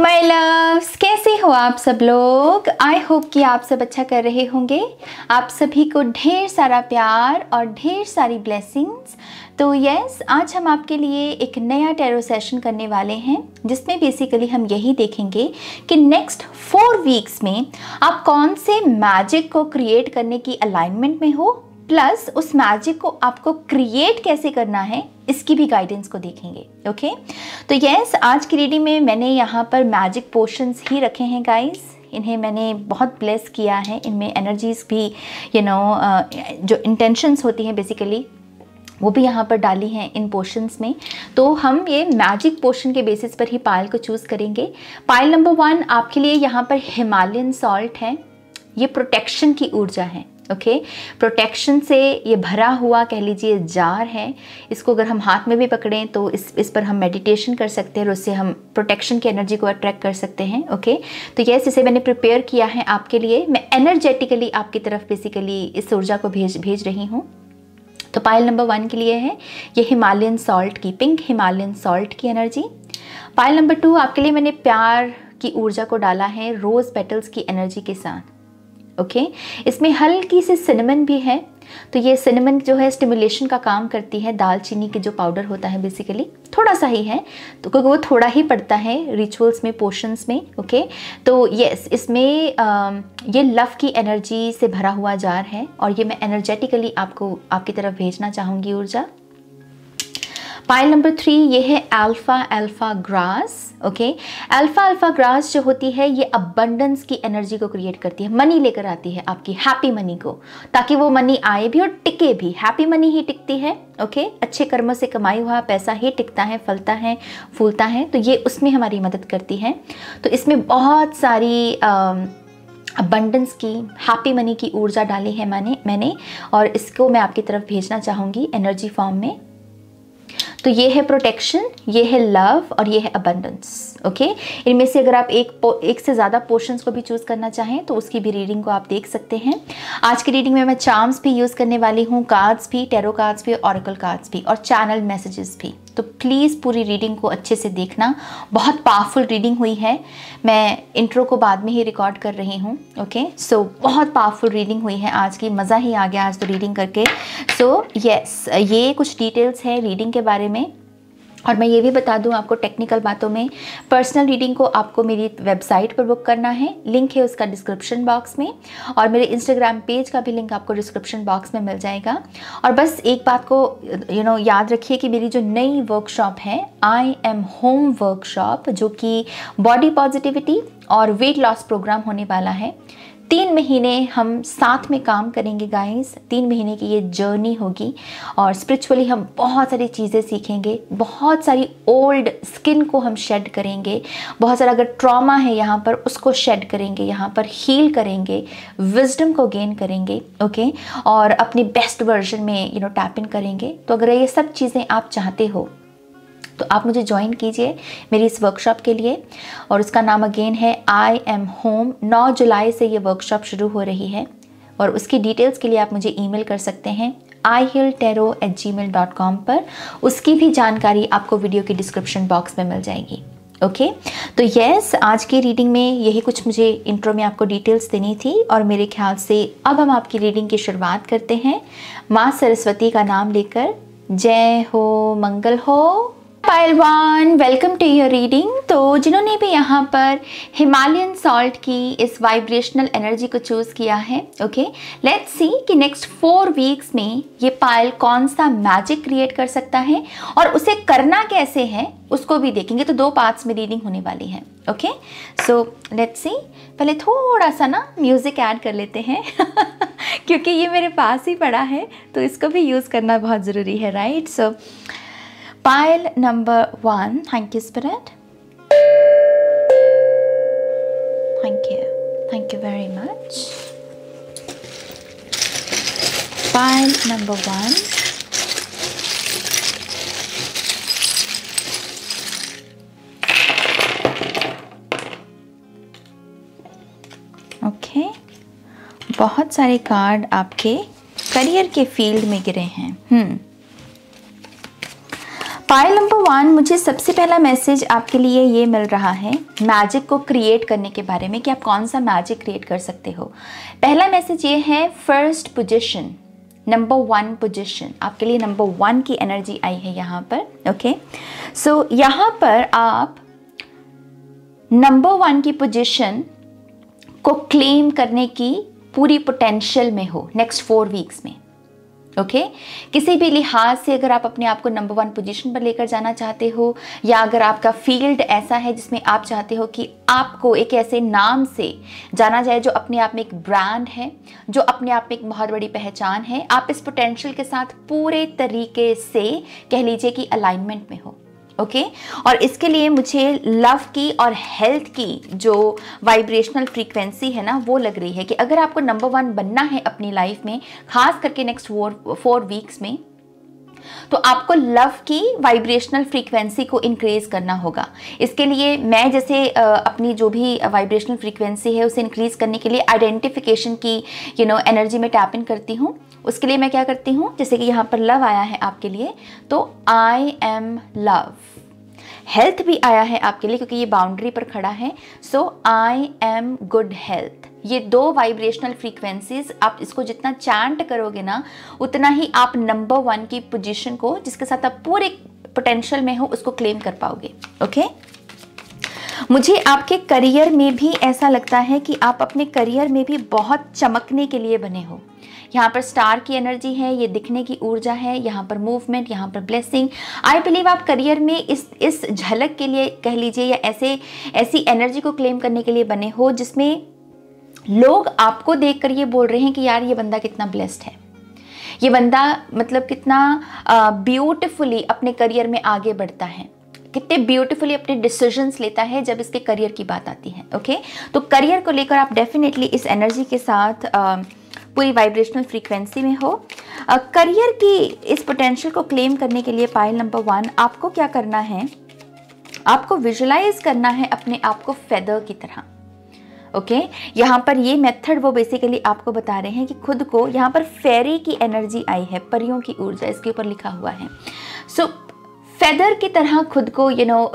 My loves, कैसे हो आप सब लोग। आई होप कि आप सब अच्छा कर रहे होंगे। आप सभी को ढेर सारा प्यार और ढेर सारी ब्लेसिंग्स। तो यस, आज हम आपके लिए एक नया टैरो सेशन करने वाले हैं जिसमें बेसिकली हम यही देखेंगे कि नेक्स्ट 4 वीक्स में आप कौन से मैजिक को क्रिएट करने की अलाइनमेंट में हो, प्लस उस मैजिक को आपको क्रिएट कैसे करना है इसकी भी गाइडेंस को देखेंगे। ओके, तो यस, आज की रीडिंग में मैंने यहाँ पर मैजिक पोशंस ही रखे हैं गाइस। इन्हें मैंने बहुत ब्लेस किया है। इनमें एनर्जीज भी जो इंटेंशंस होती हैं बेसिकली वो भी यहाँ पर डाली हैं इन पोशंस में। तो हम ये मैजिक पोशन के बेसिस पर ही पायल को चूज़ करेंगे। पायल नंबर 1 आपके लिए यहाँ पर हिमालयन सॉल्ट है। ये प्रोटेक्शन की ऊर्जा है। ओके, प्रोटेक्शन से ये भरा हुआ कह लीजिए जार है। इसको अगर हम हाथ में भी पकड़ें तो इस पर हम मेडिटेशन कर सकते हैं और उससे हम प्रोटेक्शन की एनर्जी को अट्रैक्ट कर सकते हैं। ओके, तो यस, इसे मैंने प्रिपेयर किया है आपके लिए। मैं एनर्जेटिकली आपकी तरफ बेसिकली इस ऊर्जा को भेज रही हूँ। तो पायल नंबर 1 के लिए है ये हिमालयन सॉल्ट की, पिंक हिमालयन सॉल्ट की एनर्जी। पायल नंबर 2 आपके लिए मैंने प्यार की ऊर्जा को डाला है रोज़ पेटल्स की एनर्जी के साथ। ओके, इसमें हल्की सी सिनेमन भी है। तो ये सिनेमन जो है स्टिमुलेशन का काम करती है। दालचीनी के जो पाउडर होता है बेसिकली थोड़ा सा ही है, तो क्योंकि वो थोड़ा ही पड़ता है रिचुअल्स में, पोशंस में। ओके, तो यस, इसमें ये लव की एनर्जी से भरा हुआ जार है और ये मैं एनर्जेटिकली आपको आपकी तरफ भेजना चाहूँगी ऊर्जा। पायल नंबर 3 ये है alpha grass. Okay, alpha grass जो होती है ये अबंडेंस की एनर्जी को क्रिएट करती है। मनी लेकर आती है आपकी, हैप्पी मनी को, ताकि वो मनी आए भी और टिके भी। हैप्पी मनी ही टिकती है। ओके, अच्छे कर्मों से कमाई हुआ पैसा ही टिकता है, फलता है, फूलता है। तो ये उसमें हमारी मदद करती है। तो इसमें बहुत सारी अबंडेंस की, हैप्पी मनी की ऊर्जा डाली है मैंने और इसको मैं आपकी तरफ भेजना चाहूँगी एनर्जी फॉर्म में। तो ये है प्रोटेक्शन, ये है लव और ये है अबंडेंस। ओके, इनमें से अगर आप एक से ज़्यादा पोर्शंस को भी चूज़ करना चाहें तो उसकी भी रीडिंग को आप देख सकते हैं। आज की रीडिंग में मैं चार्म्स भी यूज़ करने वाली हूँ, कार्ड्स भी, टैरो कार्ड्स भी, ऑरेकल कार्ड्स भी और चैनल मैसेजेस भी। तो प्लीज़ पूरी रीडिंग को अच्छे से देखना। बहुत पावरफुल रीडिंग हुई है। मैं इंट्रो को बाद में ही रिकॉर्ड कर रही हूँ। ओके, सो बहुत पावरफुल रीडिंग हुई है आज की। मज़ा ही आ गया आज तो रीडिंग करके। सो यस, ये कुछ डिटेल्स है रीडिंग के बारे में। और मैं ये भी बता दूं आपको टेक्निकल बातों में, पर्सनल रीडिंग को आपको मेरी वेबसाइट पर बुक करना है। लिंक है उसका डिस्क्रिप्शन बॉक्स में और मेरे इंस्टाग्राम पेज का भी लिंक आपको डिस्क्रिप्शन बॉक्स में मिल जाएगा। और बस एक बात को याद रखिए कि मेरी जो नई वर्कशॉप है आई एम होम वर्कशॉप, जो कि बॉडी पॉजिटिविटी और वेट लॉस प्रोग्राम होने वाला है। 3 महीने हम साथ में काम करेंगे गाइस। 3 महीने की ये जर्नी होगी और स्पिरिचुअली हम बहुत सारी चीज़ें सीखेंगे। बहुत सारी ओल्ड स्किन को हम शेड करेंगे। बहुत सारा अगर ट्रॉमा है यहाँ पर उसको शेड करेंगे, यहाँ पर हील करेंगे, विजडम को गेन करेंगे। ओके, और अपनी बेस्ट वर्जन में टैप इन करेंगे। तो अगर ये सब चीज़ें आप चाहते हो तो आप मुझे ज्वाइन कीजिए मेरी इस वर्कशॉप के लिए। और उसका नाम अगेन है आई एम होम। 9 जुलाई से ये वर्कशॉप शुरू हो रही है और उसकी डिटेल्स के लिए आप मुझे ईमेल कर सकते हैं ihealtarot@gmail.com पर। उसकी भी जानकारी आपको वीडियो के डिस्क्रिप्शन बॉक्स में मिल जाएगी। ओके, तो यस, आज की रीडिंग में यही कुछ मुझे इंट्रो में आपको डिटेल्स देनी थी और मेरे ख्याल से अब हम आपकी रीडिंग की शुरुआत करते हैं माँ सरस्वती का नाम लेकर। जय हो, मंगल हो। पायल 1, वेलकम टू योर रीडिंग। तो जिन्होंने भी यहाँ पर हिमालयन सॉल्ट की इस वाइब्रेशनल एनर्जी को चूज़ किया है, ओके, लेट्स सी कि नेक्स्ट 4 वीक्स में ये पायल कौन सा मैजिक क्रिएट कर सकता है और उसे करना कैसे है उसको भी देखेंगे। तो 2 पार्ट्स में रीडिंग होने वाली है। Okay, so let's see. पहले थोड़ा सा ना म्यूज़िक ऐड कर लेते हैं क्योंकि ये मेरे पास ही पड़ा है तो इसको भी यूज़ करना बहुत ज़रूरी है, right. So Pile number 1, thank you Spirit. Thank you very much. Pile number 1. Okay, बहुत सारे कार्ड आपके करियर के फील्ड में गिरे हैं। पाइल नंबर 1, मुझे सबसे पहला मैसेज आपके लिए ये मिल रहा है मैजिक को क्रिएट करने के बारे में कि आप कौन सा मैजिक क्रिएट कर सकते हो। पहला मैसेज ये है फर्स्ट पोजीशन, नंबर 1 पोजीशन, आपके लिए नंबर 1 की एनर्जी आई है यहाँ पर। ओके, सो यहाँ पर आप नंबर 1 की पोजीशन को क्लेम करने की पूरी पोटेंशियल में हो नेक्स्ट 4 वीक्स में। ओके, किसी भी लिहाज से अगर आप अपने आप को नंबर 1 पोजीशन पर लेकर जाना चाहते हो, या अगर आपका फील्ड ऐसा है जिसमें आप चाहते हो कि आपको एक ऐसे नाम से जाना जाए जो अपने आप में एक ब्रांड है, जो अपने आप में एक बहुत बड़ी पहचान है, आप इस पोटेंशियल के साथ पूरे तरीके से कह लीजिए कि अलाइनमेंट में हो। ओके, और इसके लिए मुझे लव की और हेल्थ की जो वाइब्रेशनल फ्रीक्वेंसी है ना, वो लग रही है कि अगर आपको नंबर 1 बनना है अपनी लाइफ में, खास करके नेक्स्ट 4 वीक्स में, तो आपको लव की वाइब्रेशनल फ्रीक्वेंसी को इंक्रीज करना होगा। इसके लिए मैं जैसे अपनी जो भी वाइब्रेशनल फ्रीक्वेंसी है उसे इंक्रीज करने के लिए आइडेंटिफिकेशन की एनर्जी में टैप इन करती हूँ। उसके लिए मैं क्या करती हूँ, जैसे कि यहाँ पर लव आया है आपके लिए, तो आई एम लव। हेल्थ भी आया है आपके लिए क्योंकि ये बाउंड्री पर खड़ा है, सो आई एम गुड हेल्थ। ये 2 वाइब्रेशनल फ्रीक्वेंसीज, आप इसको जितना चैंट करोगे ना, उतना ही आप नंबर 1 की पोजीशन को, जिसके साथ आप पूरे पोटेंशियल में हो, उसको क्लेम कर पाओगे। ओके, मुझे आपके करियर में भी ऐसा लगता है कि आप अपने करियर में भी बहुत चमकने के लिए बने हो। यहाँ पर स्टार की एनर्जी है, ये दिखने की ऊर्जा है, यहाँ पर मूवमेंट, यहाँ पर ब्लेसिंग। आई बिलीव आप करियर में इस झलक के लिए कह लीजिए, या ऐसी एनर्जी को क्लेम करने के लिए बने हो जिसमें लोग आपको देखकर ये बोल रहे हैं कि यार ये बंदा कितना ब्लेस्ड है, ये बंदा मतलब कितना ब्यूटिफुली अपने करियर में आगे बढ़ता है, कितने ब्यूटीफुली अपने डिसीजंस लेता है जब इसके करियर की बात आती है। ओके, तो करियर को लेकर आप डेफिनेटली इस एनर्जी के साथ पूरी वाइब्रेशनल फ्रीक्वेंसी में हो। करियर की इस पोटेंशियल को क्लेम करने के लिए पाइल नंबर 1, आपको क्या करना है, आपको विजुलाइज करना है अपने आप को फेदर की तरह। ओके, यहाँ पर ये मेथड वो बेसिकली आपको बता रहे हैं कि खुद को, यहाँ पर फेरी की एनर्जी आई है, परियों की ऊर्जा इसके ऊपर लिखा हुआ है। सो फेदर की तरह खुद को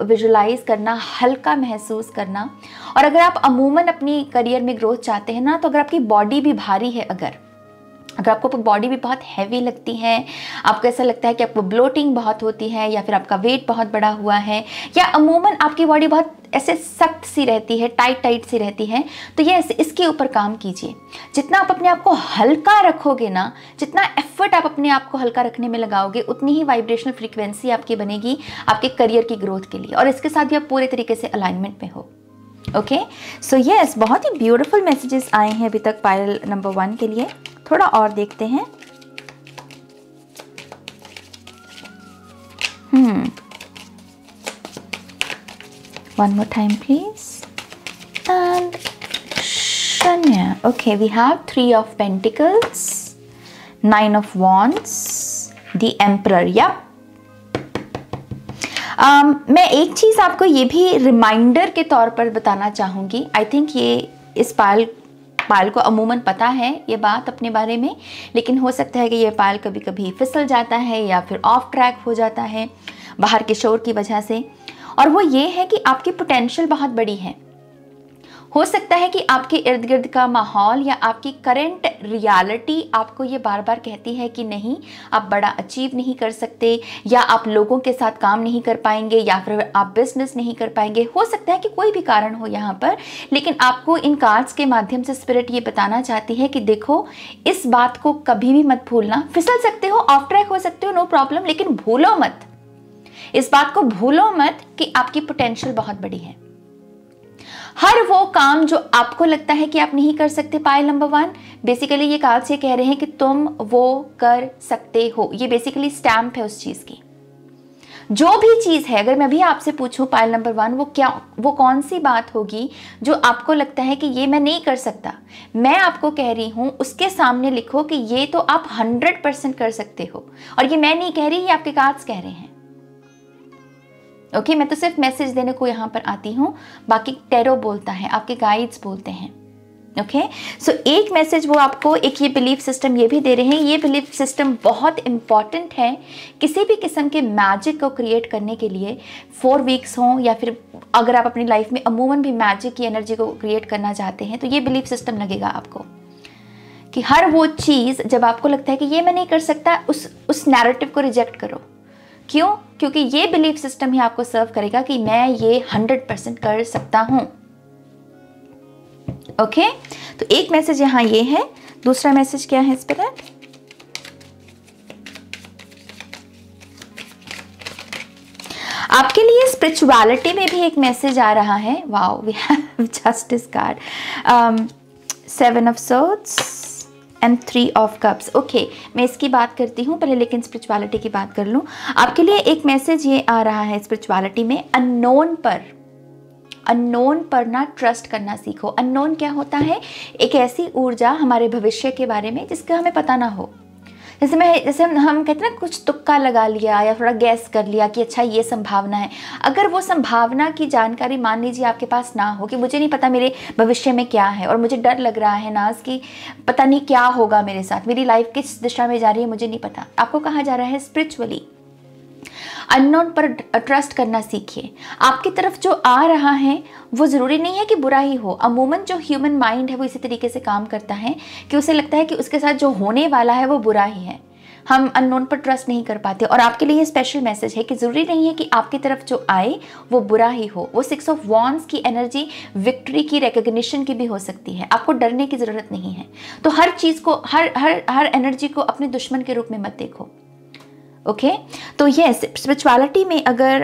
विजुलाइज करना, हल्का महसूस करना। और अगर आप अमूमन अपनी करियर में ग्रोथ चाहते हैं ना, तो अगर आपकी बॉडी भी भारी है, अगर आपको बॉडी भी बहुत हैवी लगती है, आपको ऐसा लगता है कि आपको ब्लोटिंग बहुत होती है, या फिर आपका वेट बहुत बड़ा हुआ है, या अमूमन आपकी बॉडी बहुत ऐसे सख्त सी रहती है, टाइट सी रहती है, तो ये इसके ऊपर काम कीजिए। जितना आप अपने आप को हल्का रखोगे ना, जितना एफर्ट आप अपने आप को हल्का रखने में लगाओगे, उतनी ही वाइब्रेशनल फ्रीक्वेंसी आपकी बनेगी आपके करियर की ग्रोथ के लिए, और इसके साथ भी आप पूरे तरीके से अलाइनमेंट में हो। ओके, सो यस, बहुत ही ब्यूटीफुल मैसेजेस आए हैं अभी तक पाइल नंबर 1 के लिए। थोड़ा और देखते हैं। One more time please. And Shanya. Okay, we have 3 of Pentacles, 9 of Wands, the Emperor. Yep. मैं एक चीज़ आपको ये भी रिमाइंडर के तौर पर बताना चाहूँगी। आई थिंक ये इस पायल को अमूमन पता है ये बात अपने बारे में, लेकिन हो सकता है कि ये पायल कभी कभी फिसल जाता है या फिर ऑफ ट्रैक हो जाता है बाहर के शोर की वजह से। और वो ये है कि आपकी पोटेंशियल बहुत बड़ी है। हो सकता है कि आपके इर्द गिर्द का माहौल या आपकी करंट रियलिटी आपको ये बार बार कहती है कि नहीं, आप बड़ा अचीव नहीं कर सकते, या आप लोगों के साथ काम नहीं कर पाएंगे, या फिर आप बिजनेस नहीं कर पाएंगे। हो सकता है कि कोई भी कारण हो यहाँ पर, लेकिन आपको इन कार्ड्स के माध्यम से स्पिरिट ये बताना चाहती है कि देखो, इस बात को कभी भी मत भूलना। फिसल सकते हो, ऑफ ट्रैक हो सकते हो, नो प्रॉब्लम, लेकिन भूलो मत, इस बात को भूलो मत कि आपकी पोटेंशियल बहुत बड़ी है। हर वो काम जो आपको लगता है कि आप नहीं कर सकते, पाइल नंबर 1, बेसिकली ये कार्ड्स ये कह रहे हैं कि तुम वो कर सकते हो। ये बेसिकली स्टैम्प है उस चीज की। जो भी चीज है, अगर मैं भी आपसे पूछूं पाइल नंबर 1, वो कौन सी बात होगी जो आपको लगता है कि ये मैं नहीं कर सकता, मैं आपको कह रही हूं उसके सामने लिखो कि ये तो आप 100% कर सकते हो। और ये मैं नहीं कह रही, ये आपके कार्ड्स कह रहे हैं। ओके, मैं तो सिर्फ मैसेज देने को यहाँ पर आती हूँ, बाकी टैरो बोलता है, आपके गाइड्स बोलते हैं। ओके सो एक मैसेज वो आपको एक ये बिलीफ सिस्टम ये भी दे रहे हैं, ये बिलीफ सिस्टम बहुत इंपॉर्टेंट है किसी भी किस्म के मैजिक को क्रिएट करने के लिए। 4 वीक्स हों या फिर अगर आप अपनी लाइफ में अमूमन भी मैजिक की एनर्जी को क्रिएट करना चाहते हैं तो ये बिलीफ सिस्टम लगेगा आपको कि हर वो चीज़ जब आपको लगता है कि ये मैं नहीं कर सकता, उस नैरेटिव को रिजेक्ट करो। क्यों? क्योंकि ये बिलीफ सिस्टम ही आपको सर्व करेगा कि मैं ये 100% कर सकता हूँ। ओके तो एक मैसेज यहाँ ये है। दूसरा मैसेज क्या है इस पर? आपके लिए स्पिरिचुअलिटी में भी एक मैसेज आ रहा है। Wow, we have justice card, 7 of swords and 3 of cups. Okay मैं इसकी बात करती हूँ पहले, लेकिन स्पिरिचुअलिटी की बात कर लूँ। आपके लिए एक मैसेज ये आ रहा है स्पिरिचुअलिटी में, अननोन पर ना ट्रस्ट करना सीखो। अननोन क्या होता है? एक ऐसी ऊर्जा हमारे भविष्य के बारे में जिसका हमें पता ना हो। जैसे हम कहते हैं ना, कुछ तुक्का लगा लिया या थोड़ा गैस कर लिया कि अच्छा ये संभावना है। अगर वो संभावना की जानकारी मान लीजिए आपके पास ना हो कि मुझे नहीं पता मेरे भविष्य में क्या है और मुझे डर लग रहा है नाज कि पता नहीं क्या होगा मेरे साथ, मेरी लाइफ किस दिशा में जा रही है मुझे नहीं पता। आपको कहा जा रहा है स्पिरिचुअली अननोन पर ट्रस्ट करना सीखिए। आपकी तरफ जो आ रहा है वो ज़रूरी नहीं है कि बुरा ही हो। अमूमन जो ह्यूमन माइंड है वो इसी तरीके से काम करता है कि उसे लगता है कि उसके साथ जो होने वाला है वो बुरा ही है। हम अननोन पर ट्रस्ट नहीं कर पाते। और आपके लिए ये स्पेशल मैसेज है कि ज़रूरी नहीं है कि आपकी तरफ जो आए वो बुरा ही हो। वो 6 ऑफ वॉन्ड्स की एनर्जी विक्ट्री की, रिकग्निशन की भी हो सकती है। आपको डरने की ज़रूरत नहीं है। तो हर चीज़ को, हर एनर्जी को अपने दुश्मन के रूप में मत देखो। ओके तो यस, स्पिरिचुअलिटी में अगर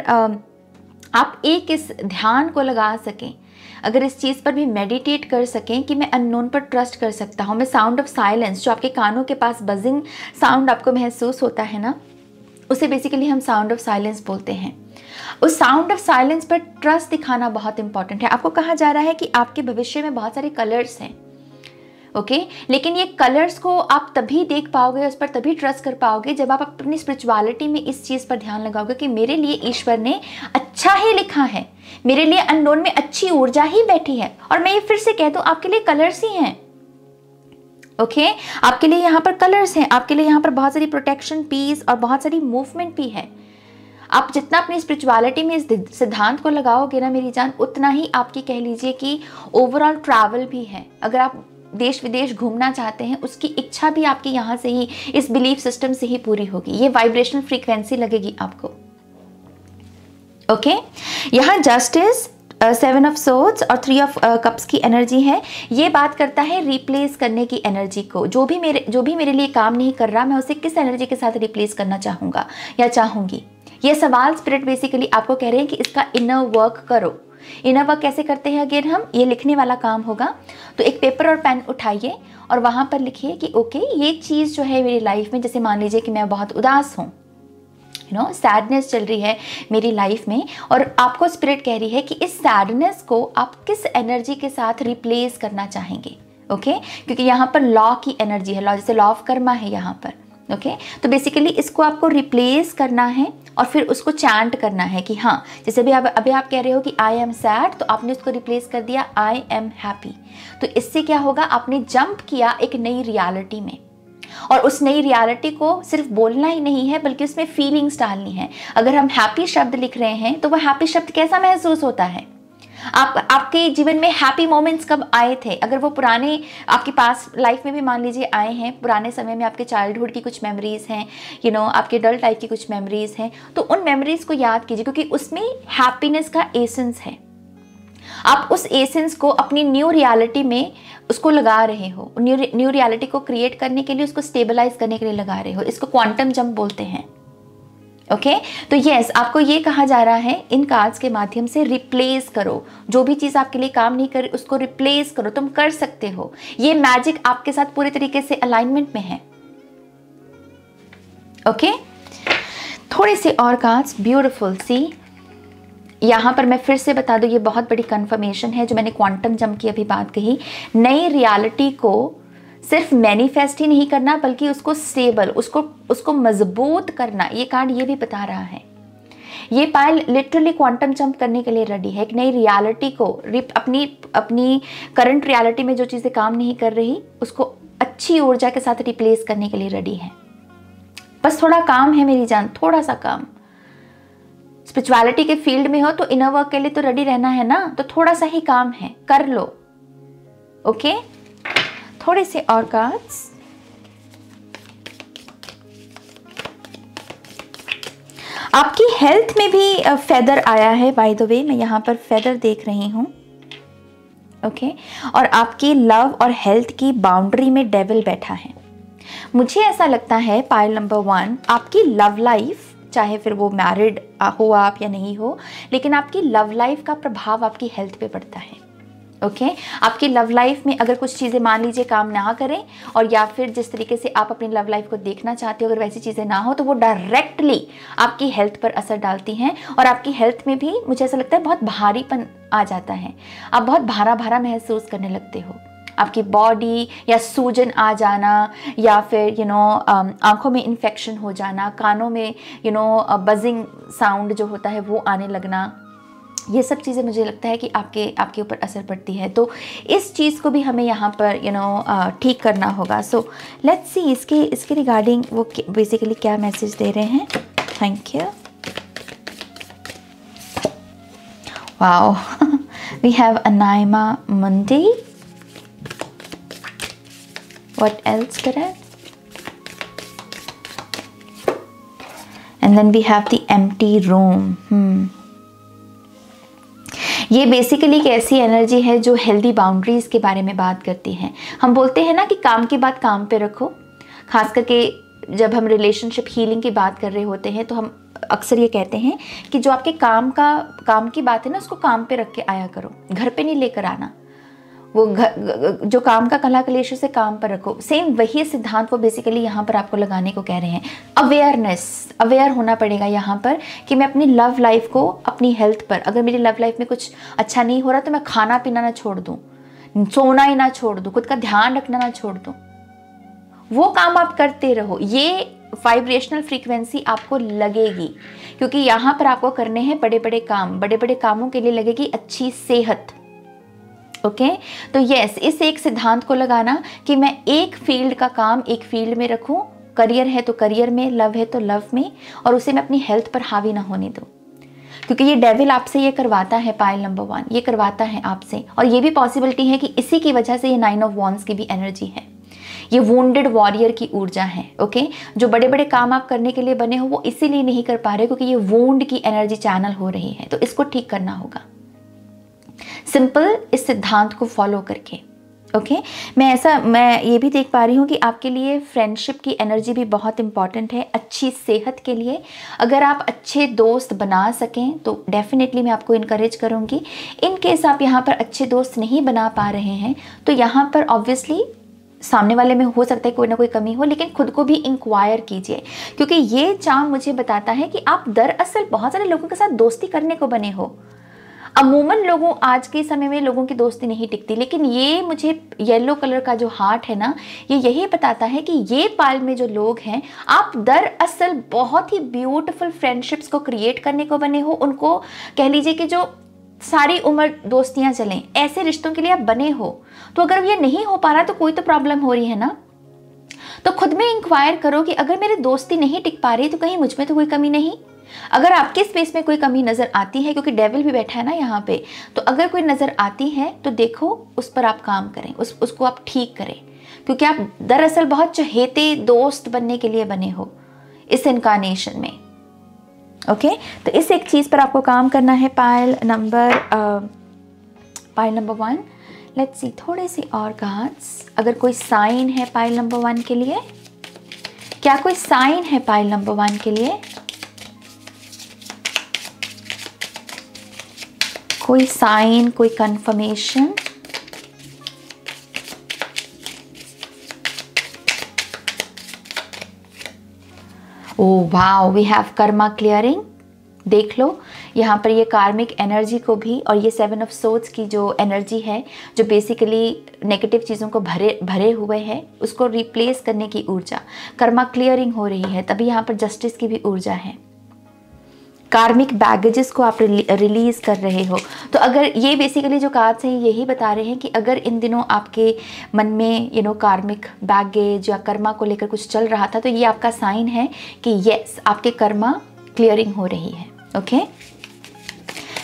आप एक इस ध्यान को लगा सकें, अगर इस चीज़ पर भी मेडिटेट कर सकें कि मैं अननोन पर ट्रस्ट कर सकता हूँ। मैं साउंड ऑफ साइलेंस, जो आपके कानों के पास बजिंग साउंड आपको महसूस होता है ना, उसे बेसिकली हम साउंड ऑफ साइलेंस बोलते हैं। उस साउंड ऑफ साइलेंस पर ट्रस्ट दिखाना बहुत इंपॉर्टेंट है। आपको कहा जा रहा है कि आपके भविष्य में बहुत सारे कलर्स हैं। ओके लेकिन ये कलर्स को आप तभी देख पाओगे, उस पर तभी ट्रस्ट कर पाओगे जब आप अपनी स्पिरिचुअलिटी में इस चीज़ पर ध्यान लगाओगे कि मेरे लिए ईश्वर ने अच्छा ही लिखा है, मेरे लिए अननोन में अच्छी ऊर्जा ही बैठी है। और मैं ये फिर से कह दूं, आपके लिए कलर्स ही हैं। ओके आपके लिए यहाँ पर कलर्स हैं, आपके लिए यहाँ पर बहुत सारी प्रोटेक्शन, पीस और बहुत सारी मूवमेंट भी है। आप जितना अपनी स्पिरिचुअलिटी में इस सिद्धांत को लगाओगे ना मेरी जान, उतना ही आपकी कह लीजिए कि ओवरऑल ट्रैवल भी है। अगर आप देश विदेश घूमना चाहते हैं, उसकी इच्छा भी आपकी यहाँ से ही, इस बिलीफ सिस्टम से ही पूरी होगी। ये वाइब्रेशनल फ्रीक्वेंसी लगेगी आपको। ओके यहाँ जस्टिस, 7 ऑफ सोर्ड्स और 3 ऑफ कप्स की एनर्जी है। ये बात करता है रिप्लेस करने की एनर्जी को। जो भी मेरे लिए काम नहीं कर रहा, मैं उसे किस एनर्जी के साथ रिप्लेस करना चाहूँगा या चाहूँगी। ये सवाल स्पिरिट बेसिकली आपको कह रहे हैं कि इसका इनर वर्क करो। इनर वर्क कैसे करते हैं? अगेन हम ये लिखने वाला काम होगा। तो एक पेपर और पेन उठाइए और वहाँ पर लिखिए कि ओके ये चीज़ जो है मेरी लाइफ में, जैसे मान लीजिए कि मैं बहुत उदास हूँ, सैडनेस चल रही है मेरी लाइफ में, और आपको स्पिरिट कह रही है कि इस सैडनेस को आप किस एनर्जी के साथ रिप्लेस करना चाहेंगे। ओके क्योंकि यहाँ पर लॉ की एनर्जी है, लॉ जैसे लॉ ऑफ कर्मा है यहाँ पर। ओके तो बेसिकली इसको आपको रिप्लेस करना है और फिर उसको चैंट करना है कि हाँ, जैसे अभी आप कह रहे हो कि आई एम सैड, तो आपने उसको रिप्लेस कर दिया आई एम हैप्पी। तो इससे क्या होगा, आपने जंप किया एक नई रियलिटी में, और उस नई रियलिटी को सिर्फ बोलना ही नहीं है बल्कि उसमें फीलिंग्स डालनी है। अगर हम हैप्पी शब्द लिख रहे हैं तो वह हैप्पी शब्द कैसा महसूस होता है? आपके जीवन में हैप्पी मोमेंट्स कब आए थे? अगर वो पुराने आपके पास लाइफ में भी मान लीजिए आए हैं, पुराने समय में आपके चाइल्डहुड की कुछ मेमोरीज हैं, आपके एडल्ट लाइफ की कुछ मेमोरीज हैं, तो उन मेमोरीज को याद कीजिए क्योंकि उसमें हैप्पीनेस का एसेंस है। आप उस एसेंस को अपनी न्यू रियलिटी में उसको लगा रहे हो, न्यू रियलिटी को क्रिएट करने के लिए, उसको स्टेबलाइज करने के लिए लगा रहे हो। इसको क्वांटम जंप बोलते हैं। ओके तो यस, आपको ये कहा जा रहा है इन कार्ड्स के माध्यम से रिप्लेस करो। जो भी चीज़ आपके लिए काम नहीं करे उसको रिप्लेस करो, तुम कर सकते हो। ये मैजिक आपके साथ पूरे तरीके से अलाइनमेंट में है। ओके थोड़े से और कार्ड्स, ब्यूटीफुल सी। यहाँ पर मैं फिर से बता दूँ, ये बहुत बड़ी कंफर्मेशन है जो मैंने क्वांटम जंप की अभी बात कही। नई रियलिटी को सिर्फ मैनिफेस्ट ही नहीं करना बल्कि उसको स्टेबल, उसको मजबूत करना, ये कार्ड ये भी बता रहा है। ये पायल लिटरली क्वांटम जंप करने के लिए रेडी है, एक नई रियलिटी को, अपनी करंट रियलिटी में जो चीज़ें काम नहीं कर रही उसको अच्छी ऊर्जा के साथ रिप्लेस करने के लिए रेडी है। बस थोड़ा काम है मेरी जान, थोड़ा सा काम। स्पिरिचुअलिटी के फील्ड में हो तो इनर वर्क के लिए तो रेडी रहना है ना, तो थोड़ा सा ही काम है, कर लो। ओके, थोड़े से और कार्ड्स। आपकी हेल्थ में भी फेदर आया है, बाय द वे मैं यहाँ पर फेदर देख रही हूँ। ओके, और आपकी लव और हेल्थ की बाउंड्री में डेविल बैठा है। मुझे ऐसा लगता है पायल नंबर 1, आपकी लव लाइफ, चाहे फिर वो मैरिड हो आप या नहीं हो, लेकिन आपकी लव लाइफ का प्रभाव आपकी हेल्थ पे पड़ता है। ओके, आपकी लव लाइफ में अगर कुछ चीज़ें मान लीजिए काम ना करें, और या फिर जिस तरीके से आप अपनी लव लाइफ को देखना चाहते हो अगर वैसी चीज़ें ना हो, तो वो डायरेक्टली आपकी हेल्थ पर असर डालती हैं, और आपकी हेल्थ में भी मुझे ऐसा लगता है बहुत भारीपन आ जाता है। आप बहुत भारा भारा महसूस करने लगते हो, आपकी बॉडी या सूजन आ जाना, या फिर आंखों में इन्फेक्शन हो जाना, कानों में बजिंग साउंड जो होता है वो आने लगना, ये सब चीज़ें मुझे लगता है कि आपके ऊपर असर पड़ती है। तो इस चीज़ को भी हमें यहाँ पर ठीक करना होगा। सो लेट्स सी इसके रिगार्डिंग वो बेसिकली क्या मैसेज दे रहे हैं। Thank you. Wow, we have Anaima Mandi. What else correct? And then we have the empty room. ये बेसिकली एक ऐसी एनर्जी है जो हेल्दी बाउंड्रीज के बारे में बात करती है। हम बोलते हैं ना कि काम की बात काम पे रखो, खास करके जब हम रिलेशनशिप हीलिंग की बात कर रहे होते हैं तो हम अक्सर ये कहते हैं कि जो आपके काम की बात है ना, उसको काम पे रख के आया करो, घर पे नहीं लेकर आना। वो जो काम का कला कलेश से काम पर रखो। सेम वही सिद्धांत वो बेसिकली यहाँ पर आपको लगाने को कह रहे हैं। अवेयर होना पड़ेगा यहाँ पर कि मैं अपनी लव लाइफ को, अपनी हेल्थ पर, अगर मेरी लव लाइफ में कुछ अच्छा नहीं हो रहा तो मैं खाना पीना ना छोड़ दूँ, सोना ही ना छोड़ दूँ, खुद का ध्यान रखना ना छोड़ दूँ। वो काम आप करते रहो, ये वाइब्रेशनल फ्रीक्वेंसी आपको लगेगी, क्योंकि यहाँ पर आपको करने हैं बड़े बड़े काम। बड़े बड़े कामों के लिए लगेगी अच्छी सेहत। ओके, तो यस, इस एक सिद्धांत को लगाना कि मैं एक फील्ड का काम एक फील्ड में रखूं, करियर है तो करियर में, लव है तो लव में, और उसे मैं अपनी हेल्थ पर हावी ना होने दूं, क्योंकि ये डेविल आपसे ये करवाता है। पायल नंबर 1 ये करवाता है आपसे, और ये भी पॉसिबिलिटी है कि इसी की वजह से ये 9 ऑफ वॉन्ड्स की भी एनर्जी है। ये वुंडेड वॉरियर की ऊर्जा है। ओके, जो बड़े बड़े काम आप करने के लिए बने हो वो इसीलिए नहीं कर पा रहे क्योंकि ये वुंड की एनर्जी चैनल हो रही है, तो इसको ठीक करना होगा सिंपल इस सिद्धांत को फॉलो करके। ओके, मैं ये भी देख पा रही हूँ कि आपके लिए फ्रेंडशिप की एनर्जी भी बहुत इंपॉर्टेंट है, अच्छी सेहत के लिए। अगर आप अच्छे दोस्त बना सकें तो डेफिनेटली मैं आपको इनकरेज करूँगी। इन केस आप यहाँ पर अच्छे दोस्त नहीं बना पा रहे हैं तो यहाँ पर ऑब्वियसली सामने वाले में हो सकता है कोई ना कोई कमी हो, लेकिन खुद को भी इंक्वायर कीजिए, क्योंकि ये चार्म मुझे बताता है कि आप दरअसल बहुत सारे लोगों के साथ दोस्ती करने को बने हो। अमूमन लोगों, आज के समय में लोगों की दोस्ती नहीं टिकती, लेकिन ये मुझे येलो कलर का जो हार्ट है ना, ये यही बताता है कि ये पाल में जो लोग हैं, आप दरअसल बहुत ही ब्यूटीफुल फ्रेंडशिप्स को क्रिएट करने को बने हो। उनको कह लीजिए कि जो सारी उम्र दोस्तियां चलें, ऐसे रिश्तों के लिए आप बने हो। तो अगर ये नहीं हो पा रहा तो कोई तो प्रॉब्लम हो रही है ना। तो खुद में इंक्वायर करो कि अगर मेरी दोस्ती नहीं टिक पा रही तो कहीं मुझ में तो कोई कमी नहीं। अगर आपके स्पेस में कोई कमी नजर आती है, क्योंकि डेविल भी बैठा है ना यहाँ पे, तो अगर कोई नजर आती है तो देखो उस पर आप काम करें, उसको आप ठीक करें, क्योंकि आप दरअसल बहुत चहेते दोस्त बनने के लिए बने हो इस इनकारनेशन में। ओके, तो इस एक चीज पर आपको काम करना है। पायल नंबर 1, लेट्स सी थोड़े से और कार्ड्स। अगर कोई साइन है पायल नंबर 1 के लिए, क्या कोई साइन है पायल नंबर 1 के लिए? कोई साइन, कोई confirmation? Oh wow, we have karma clearing. देख लो यहाँ पर ये कार्मिक एनर्जी को भी, और ये 7 ऑफ सोर्ड्स की जो एनर्जी है, जो बेसिकली नेगेटिव चीज़ों को भरे हुए है, उसको रिप्लेस करने की ऊर्जा, कर्मा क्लियरिंग हो रही है। तभी यहाँ पर जस्टिस की भी ऊर्जा है। कार्मिक बैगेजेस को आप रिलीज कर रहे हो। तो अगर ये बेसिकली जो कार्ड्स हैं यही बता रहे हैं कि अगर इन दिनों आपके मन में कार्मिक बैगेज या कर्मा को लेकर कुछ चल रहा था, तो ये आपका साइन है कि यस, आपके कर्मा क्लियरिंग हो रही है। ओके,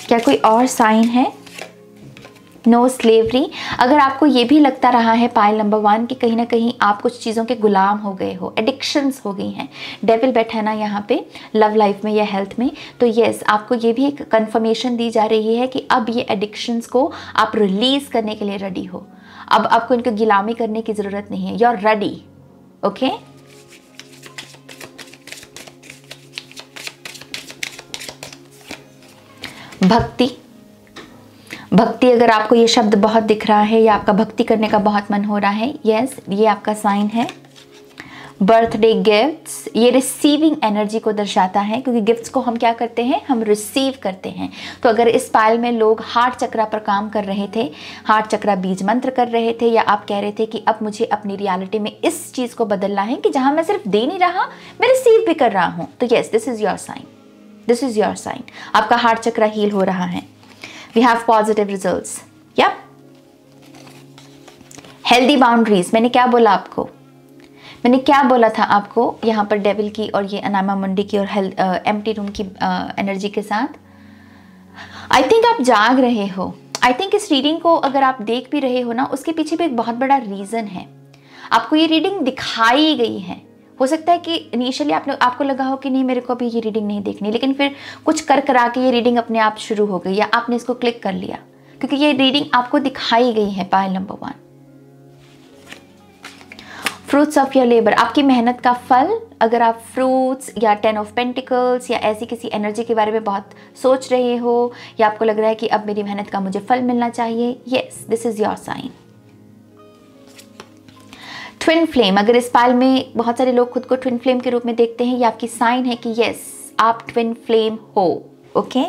क्या कोई और साइन है? No slavery. अगर आपको ये भी लगता रहा है पाइल नंबर 1 कि कहीं ना कहीं आप कुछ चीज़ों के गुलाम हो गए हो, एडिक्शंस हो गई हैं, डेविल बैठा है ना यहाँ पे लव लाइफ में या हेल्थ में, तो यस, आपको ये भी एक कंफर्मेशन दी जा रही है कि अब ये एडिक्शंस को आप रिलीज करने के लिए रेडी हो। अब आपको इनको गुलामी करने की ज़रूरत नहीं है, यू आर रेडी। ओके, भक्ति अगर आपको ये शब्द बहुत दिख रहा है या आपका भक्ति करने का बहुत मन हो रहा है, यस, ये आपका साइन है। बर्थडे गिफ्ट्स, ये रिसीविंग एनर्जी को दर्शाता है, क्योंकि गिफ्ट्स को हम क्या करते हैं, हम रिसीव करते हैं। तो अगर इस पायल में लोग हार्ट चक्रा पर काम कर रहे थे, हार्ट चक्रा बीज मंत्र कर रहे थे, या आप कह रहे थे कि अब मुझे अपनी रियलिटी में इस चीज़ को बदलना है कि जहां मैं सिर्फ दे नहीं रहा, मैं रिसीव भी कर रहा हूं, तो yes, this is your sign, this is your sign. आपका हार्ट चक्रा हील हो रहा है। We have positive results. Yep. Healthy boundaries. मैंने क्या बोला आपको? मैंने क्या बोला था आपको यहाँ पर डेविल की और ये अनामा मुंडी की और एम्प्टी रूम की एनर्जी के साथ? आई थिंक आप जाग रहे हो। आई थिंक इस रीडिंग को अगर आप देख भी रहे हो ना, उसके पीछे भी एक बहुत बड़ा रीज़न है। आपको ये रीडिंग दिखाई गई है। हो सकता है कि इनिशियली आपको लगा हो कि नहीं, मेरे को अभी ये रीडिंग नहीं देखनी, लेकिन फिर कुछ कर करा के ये रीडिंग अपने आप शुरू हो गई, या आपने इसको क्लिक कर लिया, क्योंकि ये रीडिंग आपको दिखाई गई है। Pile number 1, fruits of your labour, आपकी मेहनत का फल। अगर आप फ्रूट्स या 10 ऑफ पेंटिकल्स या ऐसी किसी एनर्जी के बारे में बहुत सोच रहे हो, या आपको लग रहा है कि अब मेरी मेहनत का मुझे फल मिलना चाहिए, yes, this is your sign. Twin flame, अगर इस पाइल में बहुत सारे लोग खुद को ट्विन फ्लेम के रूप में देखते हैं, ये आपकी साइन है कि यस, आप ट्विन फ्लेम हो। Okay,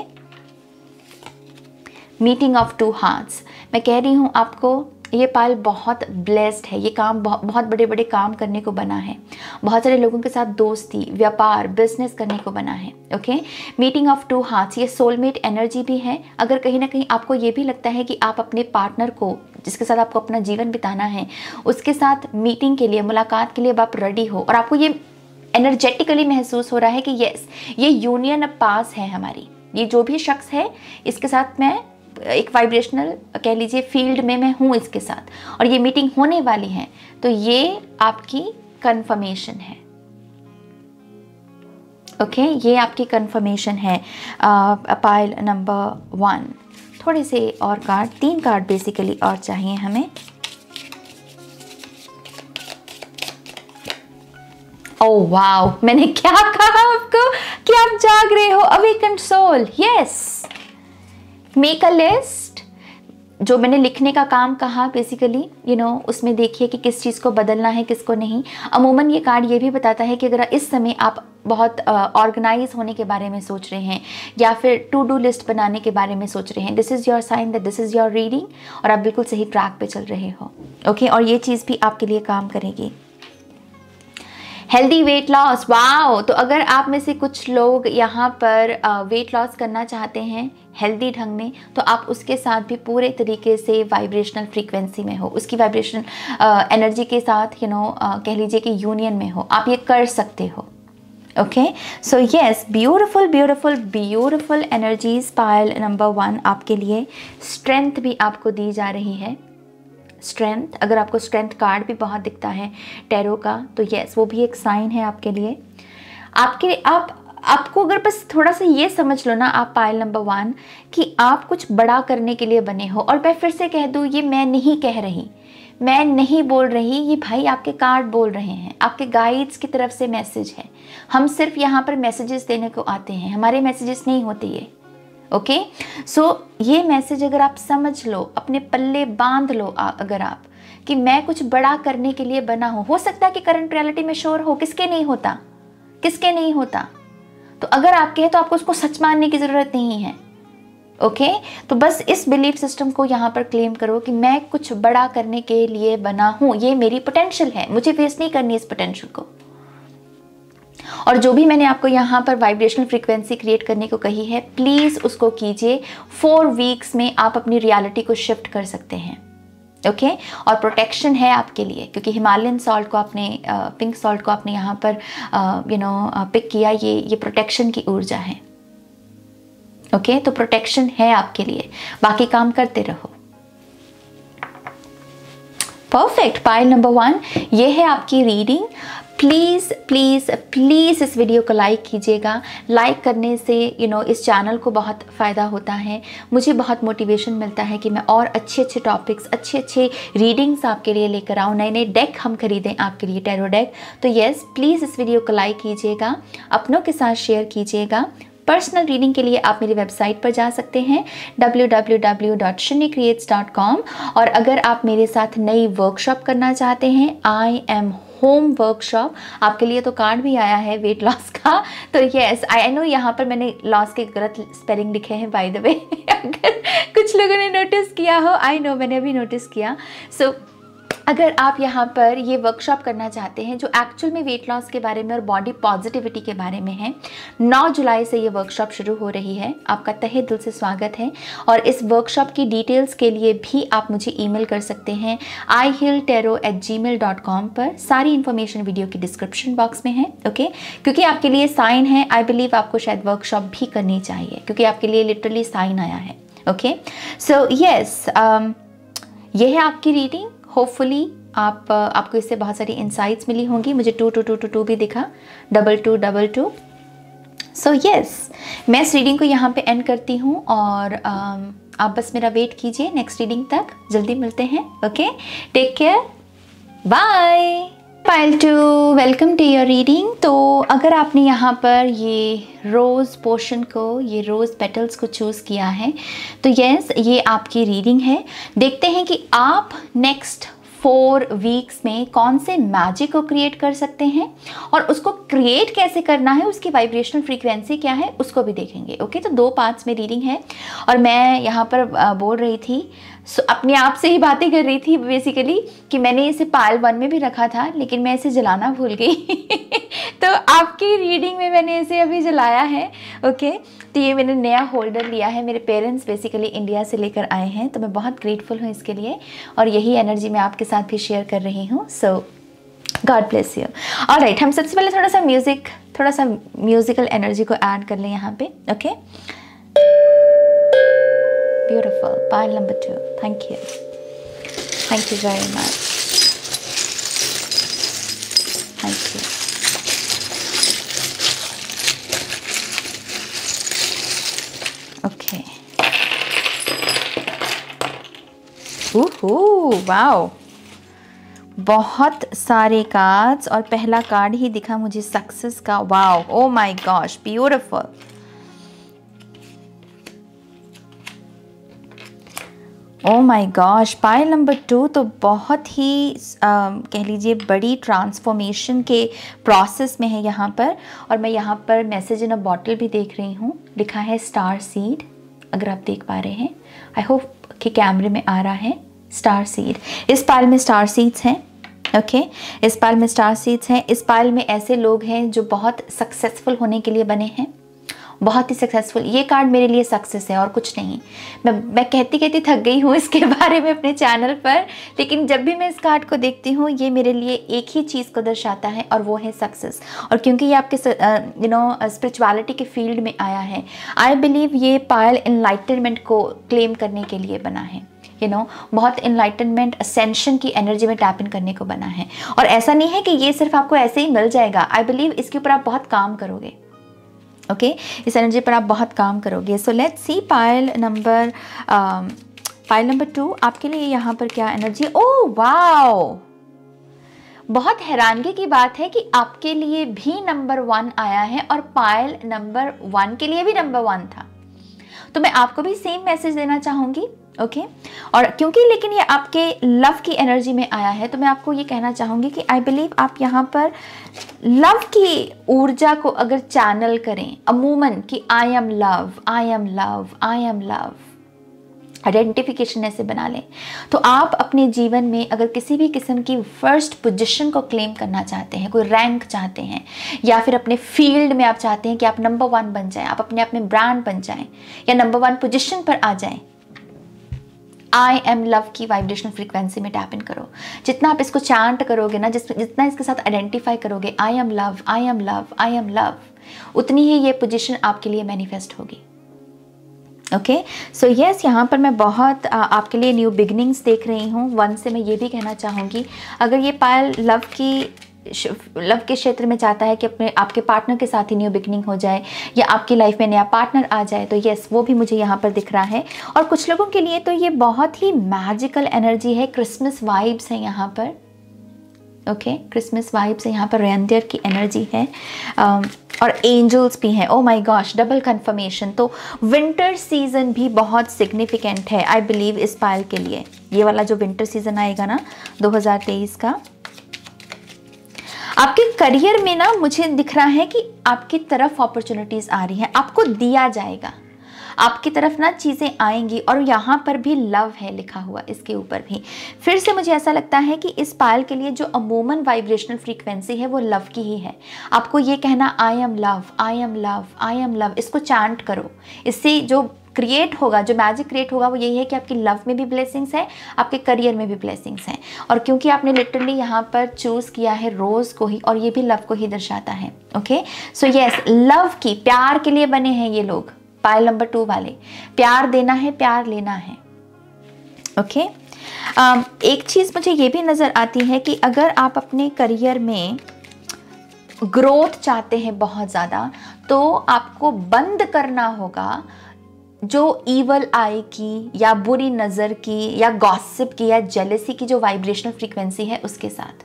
meeting of to hearts, मैं कह रही हूँ आपको ये पाइल बहुत ब्लेस्ड है। ये काम बहुत बड़े बड़े काम करने को बना है, बहुत सारे लोगों के साथ दोस्ती, व्यापार, बिजनेस करने को बना है। Okay, meeting of to hearts, ये सोलमेट एनर्जी भी है। अगर कहीं ना कहीं आपको ये भी लगता है कि आप अपने पार्टनर को, जिसके साथ आपको अपना जीवन बिताना है, उसके साथ मीटिंग के लिए, मुलाकात के लिए अब आप रेडी हो, और आपको ये एनर्जेटिकली महसूस हो रहा है कि यस, ये यूनियन अब पास है हमारी, ये जो भी शख्स है इसके साथ मैं एक वाइब्रेशनल कह लीजिए फील्ड में मैं हूँ इसके साथ, और ये मीटिंग होने वाली है, तो ये आपकी कंफर्मेशन है। ओके, ये आपकी कंफर्मेशन है। पाइल नंबर 1, थोड़े से और कार्ड, 3 कार्ड बेसिकली और चाहिए हमें। ओह वाओ, मैंने क्या कहा आपको कि आप जाग रहे हो। Awakened soul, yes, make a list, जो मैंने लिखने का काम कहा बेसिकली उसमें देखिए कि किस चीज़ को बदलना है, किसको नहीं। अमूमन ये कार्ड ये भी बताता है कि अगर इस समय आप बहुत ऑर्गेनाइज होने के बारे में सोच रहे हैं, या फिर टू डू लिस्ट बनाने के बारे में सोच रहे हैं, this is your sign that this is your reading, और आप बिल्कुल सही ट्रैक पे चल रहे हो। ओके, और ये चीज़ भी आपके लिए काम करेगी। हेल्दी वेट लॉस, वाओ, तो अगर आप में से कुछ लोग यहाँ पर वेट लॉस करना चाहते हैं हेल्दी ढंग में, तो आप उसके साथ भी पूरे तरीके से वाइब्रेशनल फ्रीक्वेंसी में हो, उसकी वाइब्रेशनल एनर्जी के साथ कह लीजिए कि यूनियन में हो, आप ये कर सकते हो। Okay, so yes, beautiful beautiful beautiful energies pile number 1 आपके लिए। स्ट्रेंथ भी आपको दी जा रही है। स्ट्रेंथ, अगर आपको स्ट्रेंथ कार्ड भी बहुत दिखता है टैरो का, तो यस, वो भी एक साइन है आपके लिए। आपको अगर बस थोड़ा सा ये समझ लो ना आप पाइल नंबर 1 कि आप कुछ बड़ा करने के लिए बने हो। और मैं फिर से कह दूँ, ये मैं नहीं कह रही, मैं नहीं बोल रही, ये भाई आपके कार्ड बोल रहे हैं, आपके गाइड्स की तरफ से मैसेज है। हम सिर्फ यहाँ पर मैसेजेस देने को आते हैं, हमारे मैसेजेस नहीं होते ये। ओके, सो ये मैसेज अगर आप समझ लो, अपने पल्ले बांध लो, अगर आप कि मैं कुछ बड़ा करने के लिए बना हूँ। हो सकता है कि करंट रियलिटी में श्योर हो, किसके नहीं होता, किसके नहीं होता। तो अगर आपके है तो आपको उसको सच मानने की ज़रूरत नहीं है। ओके, तो बस इस बिलीफ सिस्टम को यहाँ पर क्लेम करो कि मैं कुछ बड़ा करने के लिए बना हूँ, ये मेरी पोटेंशियल है, मुझे वेस्ट नहीं करनी इस पोटेंशियल को। और जो भी मैंने आपको यहाँ पर वाइब्रेशनल फ्रीक्वेंसी क्रिएट करने को कही है, प्लीज़ उसको कीजिए। 4 वीक्स में आप अपनी रियलिटी को शिफ्ट कर सकते हैं। ओके और प्रोटेक्शन है आपके लिए, क्योंकि हिमालयन सॉल्ट को आपने पिंक सॉल्ट को आपने यहाँ पर पिक किया, ये प्रोटेक्शन की ऊर्जा है। ओके तो प्रोटेक्शन है आपके लिए, बाकी काम करते रहो। परफेक्ट। पाइल नंबर 1, ये है आपकी रीडिंग। प्लीज़ प्लीज़ प्लीज़ इस वीडियो को लाइक कीजिएगा। लाइक करने से इस चैनल को बहुत फ़ायदा होता है, मुझे बहुत मोटिवेशन मिलता है कि मैं और अच्छे अच्छे टॉपिक्स, अच्छे अच्छे रीडिंग्स आपके लिए लेकर आऊँ, नए नए डेक हम खरीदें आपके लिए, टैरो डेक। तो येस, प्लीज़ इस वीडियो को लाइक कीजिएगा, अपनों के साथ शेयर कीजिएगा। पर्सनल रीडिंग के लिए आप मेरी वेबसाइट पर जा सकते हैं www.shinycreates.com। और अगर आप मेरे साथ नई वर्कशॉप करना चाहते हैं, आई एम होम वर्कशॉप, आपके लिए तो कार्ड भी आया है वेट लॉस का। तो यस, आई नो यहाँ पर मैंने लॉस के गलत स्पेलिंग लिखे हैं बाय द वे अगर कुछ लोगों ने नोटिस किया हो, आई नो मैंने अभी नोटिस किया। सो अगर आप यहाँ पर ये वर्कशॉप करना चाहते हैं जो एक्चुअल में वेट लॉस के बारे में और बॉडी पॉजिटिविटी के बारे में है, 9 जुलाई से ये वर्कशॉप शुरू हो रही है। आपका तहे दिल से स्वागत है। और इस वर्कशॉप की डिटेल्स के लिए भी आप मुझे ईमेल कर सकते हैं ihealtarot@gmail.com पर। सारी इन्फॉर्मेशन वीडियो की डिस्क्रिप्शन बॉक्स में है। ओके क्योंकि आपके लिए साइन है, आई बिलीव आपको शायद वर्कशॉप भी करनी चाहिए, क्योंकि आपके लिए लिटरली साइन आया है। ओके सो यस, ये है आपकी रीडिंग। होपफुली आपको इससे बहुत सारी इंसाइट्स मिली होंगी। मुझे 22222 भी दिखा, 2222। सो यस, मैं इस रीडिंग को यहाँ पे एंड करती हूँ और आप बस मेरा वेट कीजिए नेक्स्ट रीडिंग तक। जल्दी मिलते हैं। Okay take care, bye. Pile 2, welcome to your reading. तो अगर आपने यहाँ पर ये रोज़ पोर्शन को, ये रोज़ पेटल्स को चूज़ किया है, तो यस, ये आपकी रीडिंग है। देखते हैं कि आप नेक्स्ट 4 वीक्स में कौन से मैजिक को क्रिएट कर सकते हैं और उसको क्रिएट कैसे करना है, उसकी वाइब्रेशनल फ्रीक्वेंसी क्या है, उसको भी देखेंगे। ओके तो 2 पार्ट्स में रीडिंग है। और मैं यहाँ पर बोल रही थी, अपने आप से ही बातें कर रही थी बेसिकली, कि मैंने इसे पाइल 1 में भी रखा था लेकिन मैं इसे जलाना भूल गई तो आपकी रीडिंग में मैंने इसे अभी जलाया है। ओके तो ये मैंने नया होल्डर लिया है, मेरे पेरेंट्स बेसिकली इंडिया से लेकर आए हैं, तो मैं बहुत ग्रेटफुल हूँ इसके लिए। और यही एनर्जी मैं आपके साथ भी शेयर कर रही हूँ। सो गॉड ब्लेस यू। ऑलराइट, हम सबसे पहले थोड़ा सा म्यूजिकल एनर्जी को ऐड कर लें यहाँ पे। Okay beautiful, pile number 2. Thank you very much. Thank you. Okay. Wow, बहुत सारे कार्ड्स और पहला कार्ड ही दिखा मुझे सक्सेस का। Wow, oh my gosh, beautiful. Oh my gosh, pile number 2 तो बहुत ही कह लीजिए बड़ी ट्रांसफॉर्मेशन के प्रोसेस में है यहाँ पर। और मैं यहाँ पर मैसेज इन अ बॉटल भी देख रही हूँ, लिखा है स्टार सीड, अगर आप देख पा रहे हैं। आई होप कि कैमरे में आ रहा है। स्टार सीड, इस पाइल में स्टार सीड्स हैं। ओके इस पाइल में स्टार सीड्स हैं। इस पाइल में ऐसे लोग हैं जो बहुत सक्सेसफुल होने के लिए बने हैं, बहुत ही सक्सेसफुल। ये कार्ड मेरे लिए सक्सेस है और कुछ नहीं। मैं कहती थक गई हूँ इसके बारे में अपने चैनल पर, लेकिन जब भी मैं इस कार्ड को देखती हूँ ये मेरे लिए एक ही चीज़ को दर्शाता है और वो है सक्सेस। और क्योंकि ये आपके स्पिरिचुअलिटी के फील्ड में आया है, आई बिलीव ये पायल एनलाइटनमेंट को क्लेम करने के लिए बना है। बहुत एनलाइटनमेंट, असेंशन की एनर्जी में टैप इन करने को बना है। और ऐसा नहीं है कि ये सिर्फ आपको ऐसे ही मिल जाएगा। आई बिलीव इसके ऊपर आप बहुत काम करोगे। ओके इस एनर्जी पर आप बहुत काम करोगे। So let's see pile number 2 आपके लिए यहाँ पर क्या एनर्जी। ओह वाओ, बहुत हैरानगी की बात है कि आपके लिए भी नंबर 1 आया है और पाइल नंबर 1 के लिए भी नंबर 1 था। तो मैं आपको भी सेम मैसेज देना चाहूँगी। ओके और क्योंकि लेकिन ये आपके लव की एनर्जी में आया है, तो मैं आपको ये कहना चाहूँगी कि आई बिलीव आप यहाँ पर लव की ऊर्जा को अगर चैनल करें अमूमन कि I am love, I am love, I am love, identification ऐसे बना लें। तो आप अपने जीवन में अगर किसी भी किस्म की फर्स्ट पोजीशन को क्लेम करना चाहते हैं, कोई रैंक चाहते हैं, या फिर अपने फील्ड में आप चाहते हैं कि आप नंबर 1 बन जाएं, आप अपने आप में ब्रांड बन जाएं या नंबर 1 पोजीशन पर आ जाएं, आई एम लव की वाइब्रेशनल फ्रीक्वेंसी में टैप इन करो। जितना आप इसको चांट करोगे ना, जितना इसके साथ आइडेंटिफाई करोगे I am love, I am love, I am love, उतनी ही ये पोजीशन आपके लिए मैनिफेस्ट होगी। ओके, सो यस, यहाँ पर मैं बहुत आपके लिए न्यू बिगनिंग्स देख रही हूँ। 1 से मैं ये भी कहना चाहूँगी, अगर ये पायल लव के क्षेत्र में चाहता है कि अपने आपके पार्टनर के साथ ही न्यू बिगनिंग हो जाए या आपकी लाइफ में नया पार्टनर आ जाए, तो यस, वो भी मुझे यहाँ पर दिख रहा है। और कुछ लोगों के लिए तो ये बहुत ही मैजिकल एनर्जी है, क्रिसमस वाइब्स है यहाँ पर। ओके, क्रिसमस वाइब्स है यहाँ पर, रेनडियर की एनर्जी है और एंजल्स भी हैं। Oh my gosh, double confirmation. तो विंटर सीजन भी बहुत सिग्निफिकेंट है आई बिलीव इस पायल के लिए। ये वाला जो विंटर सीजन आएगा ना 2023 का, आपके करियर में ना मुझे दिख रहा है कि आपकी तरफ अपॉर्चुनिटीज आ रही हैं, आपको दिया जाएगा, आपकी तरफ ना चीज़ें आएंगी। और यहाँ पर भी लव है लिखा हुआ, इसके ऊपर भी फिर से मुझे ऐसा लगता है कि इस पायल के लिए जो अमूमन वाइब्रेशनल फ्रीक्वेंसी है वो लव की ही है। आपको ये कहना I am love, I am love, I am love, इसको चांट करो। इससे जो क्रिएट होगा, जो मैजिक क्रिएट होगा, वो यही है कि आपकी लव में भी ब्लेसिंग्स है, आपके करियर में भी ब्लेसिंग्स हैं। और क्योंकि आपने लिटरली यहाँ पर चूज़ किया है रोज़ को ही, और ये भी लव को ही दर्शाता है। ओके, सो यस, लव की, प्यार के लिए बने हैं ये लोग, पायल नंबर 2 वाले। प्यार देना है, प्यार लेना है। ओके, एक चीज़ मुझे ये भी नज़र आती है कि अगर आप अपने करियर में ग्रोथ चाहते हैं बहुत ज़्यादा, तो आपको बंद करना होगा जो ईवल आई की या बुरी नज़र की या गॉसिप की या जेलसी की जो वाइब्रेशनल फ्रीक्वेंसी है उसके साथ।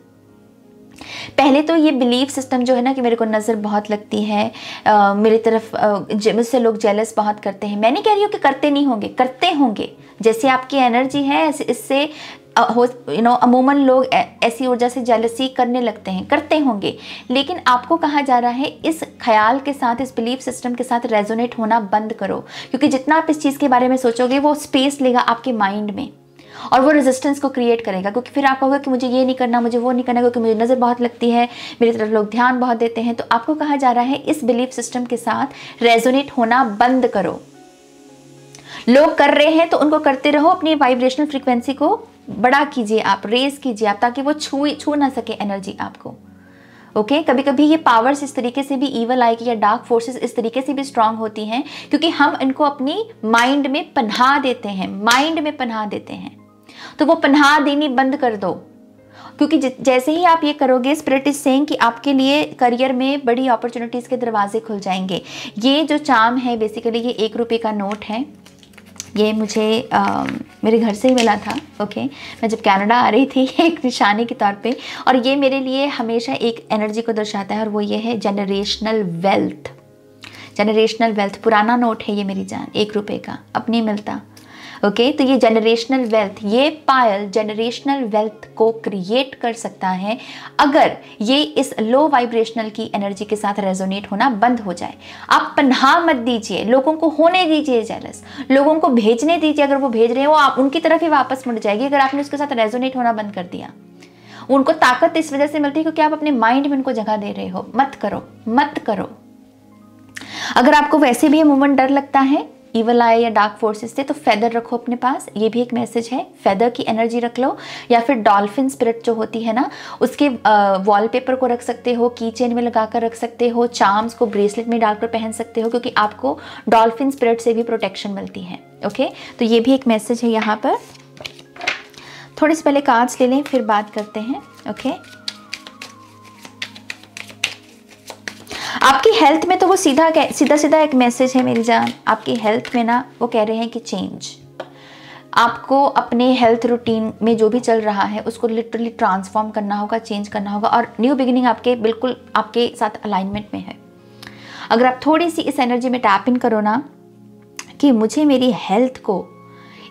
पहले तो ये बिलीफ सिस्टम जो है ना कि मेरे को नज़र बहुत लगती है, मेरी तरफ मुझसे लोग जेलस बहुत करते हैं। मैं नहीं कह रही हूँ कि करते नहीं होंगे, करते होंगे। जैसे आपकी एनर्जी है इससे अमूमन लोग ऐसी ऊर्जा से जेलसी करने लगते हैं, करते होंगे। लेकिन आपको कहा जा रहा है इस ख्याल के साथ, इस बिलीफ सिस्टम के साथ रेजोनेट होना बंद करो, क्योंकि जितना आप इस चीज़ के बारे में सोचोगे वो स्पेस लेगा आपके माइंड में और वो रेजिस्टेंस को क्रिएट करेगा। क्योंकि फिर आप कहोगे कि मुझे ये नहीं करना, मुझे वो नहीं करना, क्योंकि मुझे नज़र बहुत लगती है, मेरी तरफ लोग ध्यान बहुत देते हैं। तो आपको कहा जा रहा है इस बिलीफ सिस्टम के साथ रेजोनेट होना बंद करो। लोग कर रहे हैं तो उनको करते रहो, अपनी वाइब्रेशनल फ्रीक्वेंसी को बड़ा कीजिए, आप रेज कीजिए आप, ताकि वो छू ना सके एनर्जी आपको। ओके, कभी कभी ये पावर्स इस तरीके से भी, ईवल आई की या डार्क फोर्सेस इस तरीके से भी स्ट्रांग होती हैं क्योंकि हम इनको अपनी माइंड में पनाह देते हैं, माइंड में पनाह देते हैं। तो वो पनाह देनी बंद कर दो, क्योंकि जैसे ही आप ये करोगे, स्पिरिट इज सेइंग कि आपके लिए करियर में बड़ी अपॉर्चुनिटीज़ के दरवाजे खुल जाएंगे। ये जो चार्म है बेसिकली ये 1 रुपये का नोट है। ये मुझे मेरे घर से ही मिला था। ओके, मैं जब कनाडा आ रही थी एक निशानी के तौर पे, और ये मेरे लिए हमेशा एक एनर्जी को दर्शाता है और वो ये है जनरेशनल वेल्थ। जनरेशनल वेल्थ, पुराना नोट है ये मेरी जान, 1 रुपये का, अब नहीं मिलता। ओके, तो ये जनरेशनल वेल्थ, ये पायल जनरेशनल वेल्थ को क्रिएट कर सकता है अगर ये इस लो वाइब्रेशनल की एनर्जी के साथ रेजोनेट होना बंद हो जाए। आप पनाह मत दीजिए, लोगों को होने दीजिए जेलस, लोगों को भेजने दीजिए। अगर वो भेज रहे हैं वो आप उनकी तरफ ही वापस मुड़ जाएगी अगर आपने उसके साथ रेजोनेट होना बंद कर दिया। उनको ताकत इस वजह से मिलती है क्योंकि आप अपने माइंड में उनको जगह दे रहे हो। मत करो, मत करो। अगर आपको वैसे भी मूवमेंट डर लगता है ईवल आई या डार्क फोर्सेस से, तो फेदर रखो अपने पास, ये भी एक मैसेज है। फेदर की एनर्जी रख लो, या फिर डॉल्फिन स्पिरिट जो होती है ना, उसके वॉलपेपर को रख सकते हो, की चेन में लगाकर रख सकते हो, चार्म्स को ब्रेसलेट में डालकर पहन सकते हो, क्योंकि आपको डॉल्फिन स्पिरिट से भी प्रोटेक्शन मिलती है। ओके, तो ये भी एक मैसेज है यहाँ पर। थोड़े से पहले कार्ड्स ले लें फिर बात करते हैं। ओके, आपकी हेल्थ में तो वो सीधा एक मैसेज है मेरी जान। आपकी हेल्थ में ना वो कह रहे हैं कि चेंज, आपको अपने हेल्थ रूटीन में जो भी चल रहा है उसको लिटरली ट्रांसफॉर्म करना होगा, चेंज करना होगा, और न्यू बिगिनिंग आपके बिल्कुल आपके साथ अलाइनमेंट में है। अगर आप थोड़ी सी इस एनर्जी में टैप इन करो ना कि मुझे मेरी हेल्थ को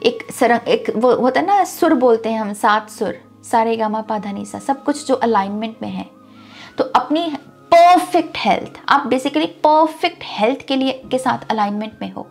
एक वो होता है ना, सुर बोलते हैं हम, 7 सुर, सारे गामा पा धा नी सा, सब कुछ जो अलाइनमेंट में है। तो अपनी परफेक्ट हेल्थ, आप बेसिकली परफेक्ट हेल्थ के साथ अलाइनमेंट में हो।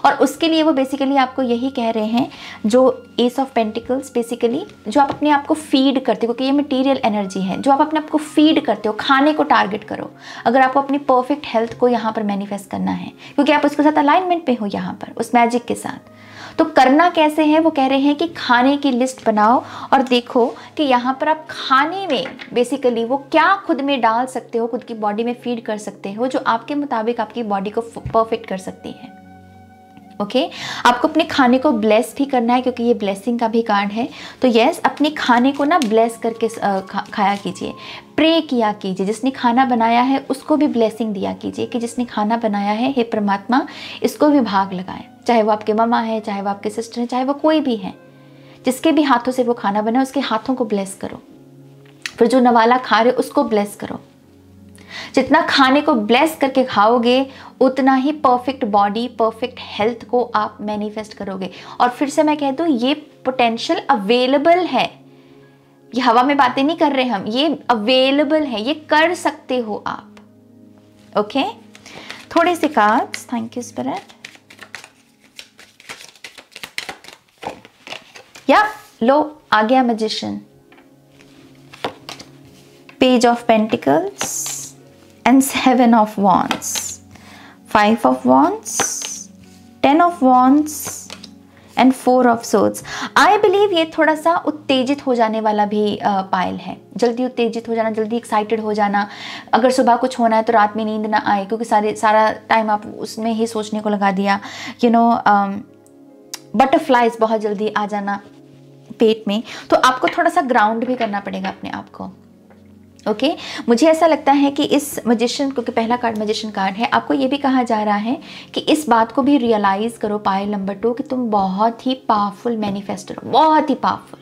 और उसके लिए वो बेसिकली आपको यही कह रहे हैं, जो एस ऑफ पेंटिकल्स बेसिकली जो आप अपने आप को फीड करते हो, क्योंकि ये मटेरियल एनर्जी है, जो आप अपने आप को फीड करते हो, खाने को टारगेट करो। अगर आपको अपनी परफेक्ट हेल्थ को यहाँ पर मैनिफेस्ट करना है, क्योंकि आप उसके साथ अलाइनमेंट पे हो यहाँ पर उस मैजिक के साथ, तो करना कैसे है वो कह रहे हैं कि खाने की लिस्ट बनाओ और देखो कि यहाँ पर आप खाने में बेसिकली वो क्या खुद में डाल सकते हो, खुद की बॉडी में फीड कर सकते हो, जो आपके मुताबिक आपकी बॉडी को परफेक्ट कर सकती है। ओके आपको अपने खाने को ब्लेस भी करना है, क्योंकि ये ब्लेसिंग का भी कार्ड है। तो यस, अपने खाने को ना ब्लेस करके खाया कीजिए, प्रे किया कीजिए। जिसने खाना बनाया है उसको भी ब्लेसिंग दिया कीजिए कि जिसने खाना बनाया है, हे परमात्मा इसको भी भाग लगाए, चाहे वो आपके मम्मा है, चाहे वो आपके सिस्टर है, चाहे वो कोई भी है, जिसके भी हाथों से वो खाना बना उसके हाथों को ब्लेस करो। फिर जो नवाला खा रहे उसको ब्लेस करो। जितना खाने को ब्लेस करके खाओगे उतना ही परफेक्ट बॉडी, परफेक्ट हेल्थ को आप मैनिफेस्ट करोगे। और फिर से मैं कह दूं, ये पोटेंशियल अवेलेबल है, ये हवा में बातें नहीं कर रहे हम, ये अवेलेबल है, ये कर सकते हो आप। ओके थोड़े से कार्ड्स, थैंक यू स्पिरिट। या लो आ गया magician, page of pentacles and 7 of wands, 5 of wands, 10 of wands and 4 of swords। I believe ये थोड़ा सा उत्तेजित हो जाने वाला भी पायल है, जल्दी उत्तेजित हो जाना, जल्दी एक्साइटेड हो जाना। अगर सुबह कुछ होना है तो रात में नींद ना आए, क्योंकि सारा टाइम आप उसमें ही सोचने को लगा दिया। बटरफ्लाइज बहुत जल्दी आ जाना पेट में। तो आपको थोड़ा सा ग्राउंड भी करना पड़ेगा अपने आप को। ओके मुझे ऐसा लगता है कि इस मैजिशियन, क्योंकि पहला कार्ड मैजिशियन कार्ड है, आपको ये भी कहा जा रहा है कि इस बात को भी रियलाइज़ करो पायल नंबर 2 कि तुम बहुत ही पावरफुल मैनिफेस्टर हो, बहुत ही पावरफुल।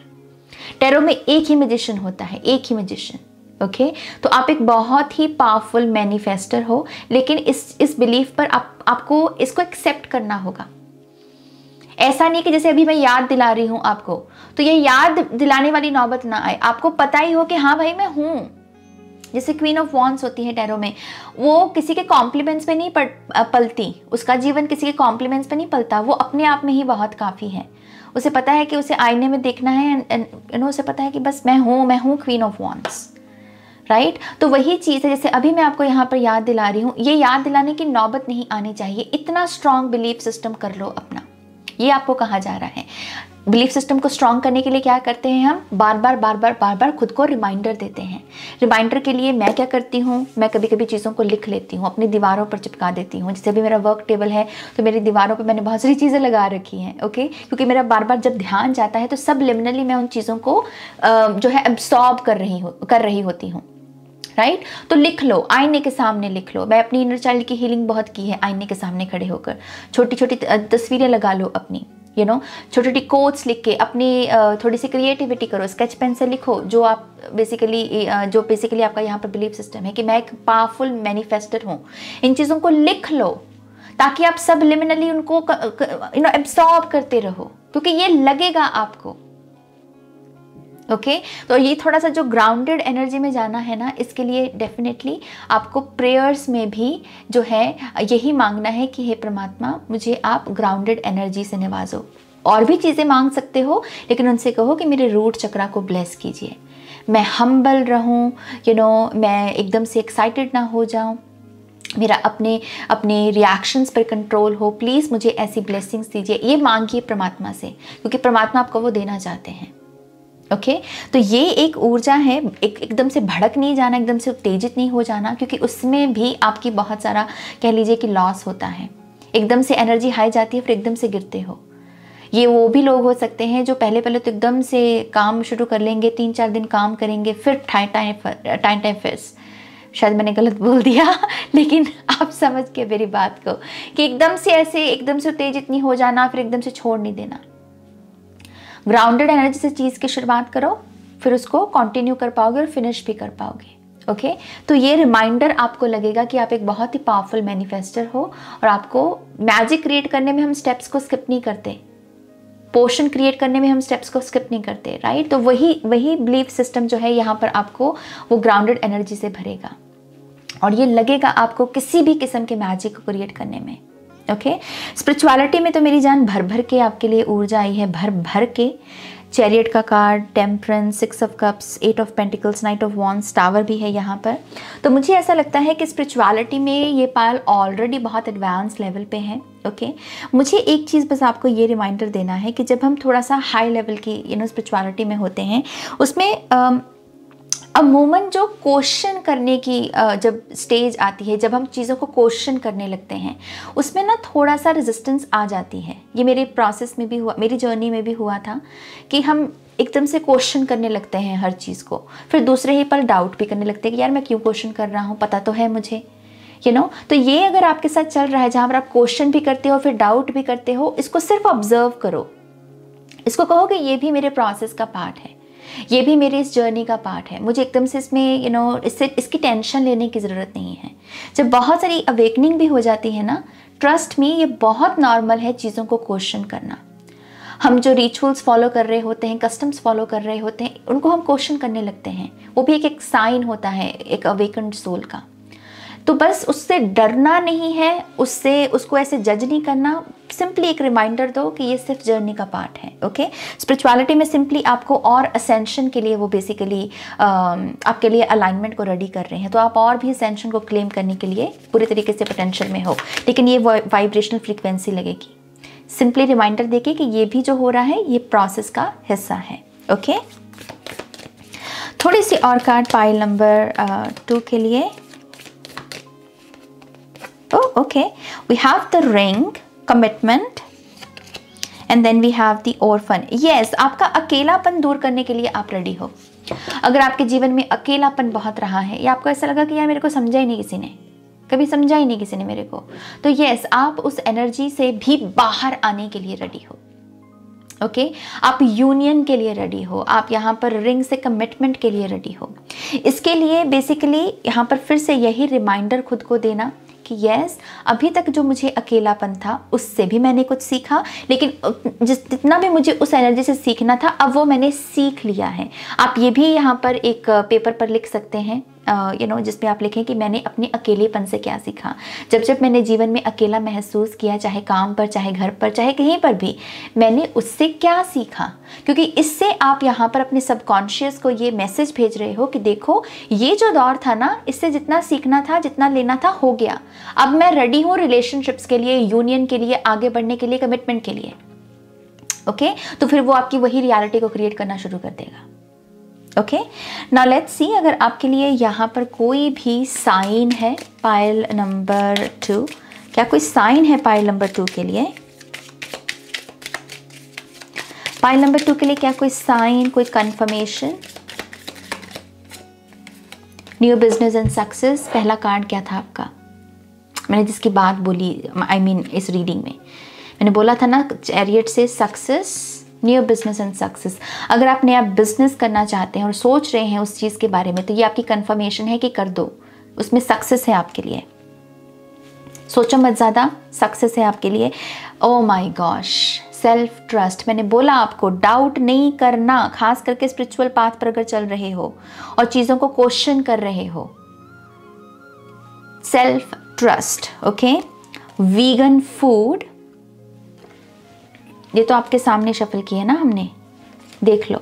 टैरो में एक ही मैजिशियन होता है, एक ही मैजिशियन। ओके तो आप एक बहुत ही पावरफुल मैनिफेस्टर हो, लेकिन इस बिलीफ पर आपको इसको एक्सेप्ट करना होगा। ऐसा नहीं कि जैसे अभी मैं याद दिला रही हूँ आपको, तो ये याद दिलाने वाली नौबत ना आए, आपको पता ही हो कि हाँ भाई मैं हूँ। जैसे क्वीन ऑफ वॉन्ड्स होती है टैरो में, वो किसी के कॉम्प्लीमेंट्स पे नहीं पलती, उसका जीवन किसी के कॉम्प्लीमेंट्स पे नहीं पलता, वो अपने आप में ही बहुत काफ़ी है। उसे पता है कि उसे आईने में देखना है, उसे पता है कि बस मैं हूँ क्वीन ऑफ वॉन्ड्स, राइट। तो वही चीज़ है, जैसे अभी मैं आपको यहाँ पर याद दिला रही हूँ, ये याद दिलाने की नौबत नहीं आनी चाहिए। इतना स्ट्रॉन्ग बिलीफ सिस्टम कर लो अपना, ये आपको कहा जा रहा है। बिलीफ सिस्टम को स्ट्रॉन्ग करने के लिए क्या करते हैं हम, बार बार खुद को रिमाइंडर देते हैं। रिमाइंडर के लिए मैं क्या करती हूँ, मैं कभी कभी चीज़ों को लिख लेती हूँ, अपनी दीवारों पर चिपका देती हूँ। जैसे अभी मेरा वर्क टेबल है तो मेरी दीवारों पर मैंने बहुत सारी चीज़ें लगा रखी हैं। ओके क्योंकि मेरा बार बार जब ध्यान जाता है तो सबलिमिनली मैं उन चीज़ों को जो है एब्सॉर्ब कर रही होती हूँ, राइट। तो लिख लो, आईने के सामने लिख लो। मैं अपनी इनर चाइल्ड की हीलिंग बहुत की है, आईने के सामने खड़े होकर छोटी छोटी तस्वीरें लगा लो अपनी, छोटी छोटी कोट्स लिख के अपनी थोड़ी सी क्रिएटिविटी करो। स्केच पेन से लिखो जो बेसिकली आपका यहाँ पर बिलीफ सिस्टम है कि मैं एक पावरफुल मैनिफेस्टर हूँ। इन चीज़ों को लिख लो ताकि आप सबलिमिनली उनको एब्सॉर्ब करते रहो, क्योंकि ये लगेगा आपको। ओके तो ये थोड़ा सा जो ग्राउंडेड एनर्जी में जाना है ना, इसके लिए डेफिनेटली आपको प्रेयर्स में भी जो है यही मांगना है कि हे परमात्मा मुझे आप ग्राउंडेड एनर्जी से नवाजो। और भी चीज़ें मांग सकते हो, लेकिन उनसे कहो कि मेरे रूट चक्रा को ब्लेस कीजिए, मैं हम्बल रहूं, मैं एकदम से एक्साइटेड ना हो जाऊं, मेरा अपने रिएक्शंस पर कंट्रोल हो। प्लीज़ मुझे ऐसी ब्लेसिंग्स दीजिए। ये मांगिए परमात्मा से, क्योंकि परमात्मा आपको वो देना चाहते हैं। ओके तो ये एक ऊर्जा है, एकदम से भड़क नहीं जाना, एकदम से उत्तेजित नहीं हो जाना, क्योंकि उसमें भी आपकी बहुत सारा कह लीजिए कि लॉस होता है। एकदम से एनर्जी हाई जाती है, फिर एकदम से गिरते हो। ये वो भी लोग हो सकते हैं जो पहले तो एकदम से काम शुरू कर लेंगे, 3-4 दिन काम करेंगे, फिर टाइम फेस, शायद मैंने गलत बोल दिया लेकिन आप समझ के मेरी बात को, कि एकदम से उत्तेजित नहीं हो जाना, फिर एकदम से छोड़ नहीं देना। ग्राउंडेड एनर्जी से चीज़ की शुरुआत करो, फिर उसको कंटिन्यू कर पाओगे और फिनिश भी कर पाओगे। ओके तो ये रिमाइंडर आपको लगेगा कि आप एक बहुत ही पावरफुल मैनिफेस्टर हो, और आपको मैजिक क्रिएट करने में हम स्टेप्स को स्किप नहीं करते, पोर्शन क्रिएट करने में हम स्टेप्स को स्किप नहीं करते, राइट। तो वही बिलीफ सिस्टम जो है यहाँ पर आपको वो ग्राउंडेड एनर्जी से भरेगा, और ये लगेगा आपको किसी भी किस्म के मैजिक को क्रिएट करने में। ओके। स्पिरिचुअलिटी में तो मेरी जान भर भर के आपके लिए ऊर्जा आई है, भर भर के। चैरियट का card, temperance, 6 of cups, 8 of pentacles, night of wands, tower भी है यहाँ पर। तो मुझे ऐसा लगता है कि स्पिरिचुअलिटी में ये पायल ऑलरेडी बहुत एडवांस लेवल पे है। ओके। मुझे एक चीज़ बस आपको ये रिमाइंडर देना है कि जब हम थोड़ा सा हाई लेवल की स्पिरिचुअलिटी में होते हैं, उसमें अमूमन जो क्वेश्चन करने की जब स्टेज आती है, जब हम चीज़ों को क्वेश्चन करने लगते हैं, उसमें ना थोड़ा सा रेजिस्टेंस आ जाती है। ये मेरे प्रोसेस में भी हुआ, मेरी जर्नी में भी हुआ था कि हम एकदम से क्वेश्चन करने लगते हैं हर चीज़ को, फिर दूसरे ही पल डाउट भी करने लगते हैं कि यार मैं क्यों क्वेश्चन कर रहा हूँ, पता तो है मुझे, तो ये अगर आपके साथ चल रहा है जहाँ पर आप क्वेश्चन भी करते हो फिर डाउट भी करते हो, इसको सिर्फ ऑब्जर्व करो, इसको कहो कि ये भी मेरे प्रोसेस का पार्ट है, ये भी मेरी इस जर्नी का पार्ट है। मुझे एकदम से इसमें इसकी टेंशन लेने की ज़रूरत नहीं है। जब बहुत सारी अवेकनिंग भी हो जाती है ना, ट्रस्ट मी, ये बहुत नॉर्मल है चीज़ों को क्वेश्चन करना। हम जो रिचुअल्स फॉलो कर रहे होते हैं, कस्टम्स फॉलो कर रहे होते हैं, उनको हम क्वेश्चन करने लगते हैं। वो भी एक साइन होता है एक अवेकन्ड सोल का। तो बस उससे डरना नहीं है, उसको ऐसे जज नहीं करना। सिंपली एक रिमाइंडर दो कि ये सिर्फ जर्नी का पार्ट है। ओके। स्पिरिचुअलिटी में सिंपली आपको और असेंशन के लिए वो बेसिकली आपके लिए अलाइनमेंट को रेडी कर रहे हैं, तो आप और भी असेंशन को क्लेम करने के लिए पूरी तरीके से पोटेंशियल में हो, लेकिन ये वाइब्रेशनल फ्रीक्वेंसी लगेगी। सिंपली रिमाइंडर देके कि ये भी जो हो रहा है ये प्रोसेस का हिस्सा है। ओके। थोड़ी सी और कार्ड पाइल नंबर 2 के लिए। Oh, okay. We have the ring, commitment, and then we have the orphan. Yes, आपका अकेलापन दूर करने के लिए आप रेडी हो। अगर आपके जीवन में अकेलापन बहुत रहा है या आपको ऐसा लगा कि यार मेरे को समझा ही नहीं किसी ने, कभी समझा ही नहीं किसी ने मेरे को, तो यस, आप उस एनर्जी से भी बाहर आने के लिए रेडी हो। ओके। आप यूनियन के लिए रेडी हो, आप यहाँ पर रिंग से कमिटमेंट के लिए रेडी हो। इसके लिए बेसिकली यहाँ पर फिर से यही रिमाइंडर खुद को देना कि यस, अभी तक जो मुझे अकेलापन था उससे भी मैंने कुछ सीखा, लेकिन जितना भी मुझे उस एनर्जी से सीखना था अब वो मैंने सीख लिया है। आप ये भी यहाँ पर एक पेपर पर लिख सकते हैं, जिसमें आप लिखें कि मैंने अपने अकेलेपन से क्या सीखा। जब जब मैंने जीवन में अकेला महसूस किया, चाहे काम पर, चाहे घर पर, चाहे कहीं पर भी, मैंने उससे क्या सीखा। क्योंकि इससे आप यहाँ पर अपने सबकॉन्शियस को ये मैसेज भेज रहे हो कि देखो, ये जो दौर था ना, इससे जितना सीखना था, जितना लेना था, हो गया। अब मैं रेडी हूँ रिलेशनशिप्स के लिए, यूनियन के लिए, आगे बढ़ने के लिए, कमिटमेंट के लिए। ओके। तो फिर वो आपकी वही रियलिटी को क्रिएट करना शुरू कर देगा। ओके। नाउ लेट्स सी अगर आपके लिए यहाँ पर कोई भी साइन है पाइल नंबर 2। क्या कोई साइन है पाइल नंबर 2 के लिए? पाइल नंबर 2 के लिए क्या कोई साइन, कोई confirmation? New business and success, पहला कार्ड क्या था आपका? मैंने जिसकी बात बोली, I mean, इस रीडिंग में मैंने बोला था ना, चैरियट से success, new business and success. अगर आप नया बिजनेस करना चाहते हैं और सोच रहे हैं उस चीज़ के बारे में, तो ये आपकी कंफर्मेशन है कि कर दो, उसमें सक्सेस है आपके लिए। सोचो मत ज़्यादा, सक्सेस है आपके लिए। Oh my gosh, self trust. मैंने बोला आपको डाउट नहीं करना, खास करके स्पिरिचुअल पाथ पर अगर चल रहे हो और चीज़ों को क्वेश्चन कर रहे हो। Self trust. Okay. Vegan food, ये तो आपके सामने शफल किया ना हमने, देख लो।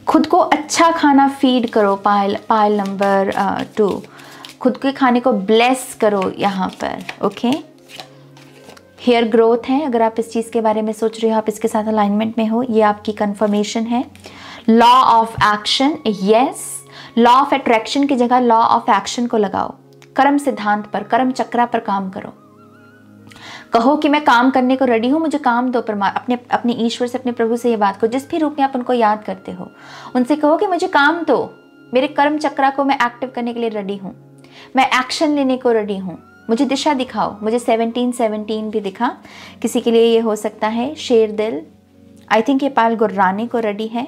खुद को अच्छा खाना फीड करो, पाइल नंबर 2। खुद के खाने को ब्लेस करो यहाँ पर। ओके। हेयर ग्रोथ है, अगर आप इस चीज़ के बारे में सोच रहे हो, आप इसके साथ अलाइनमेंट में हो, ये आपकी कंफर्मेशन है। Law of action, yes, law of attraction की जगह लॉ ऑफ एक्शन को लगाओ। कर्म सिद्धांत पर, कर्म चक्रा पर काम करो। कहो कि मैं काम करने को रेडी हूँ, मुझे काम दो। अपने ईश्वर से, अपने प्रभु से ये बात को, जिस भी रूप में आप उनको याद करते हो, उनसे कहो कि मुझे काम दो, मेरे कर्म चक्रा को मैं एक्टिव करने के लिए रेडी हूँ, मैं एक्शन लेने को रेडी हूँ, मुझे दिशा दिखाओ। मुझे 17 भी दिखा, किसी के लिए ये हो सकता है शेर दिल। आई थिंक ये पायल गुर्राने को रेडी है।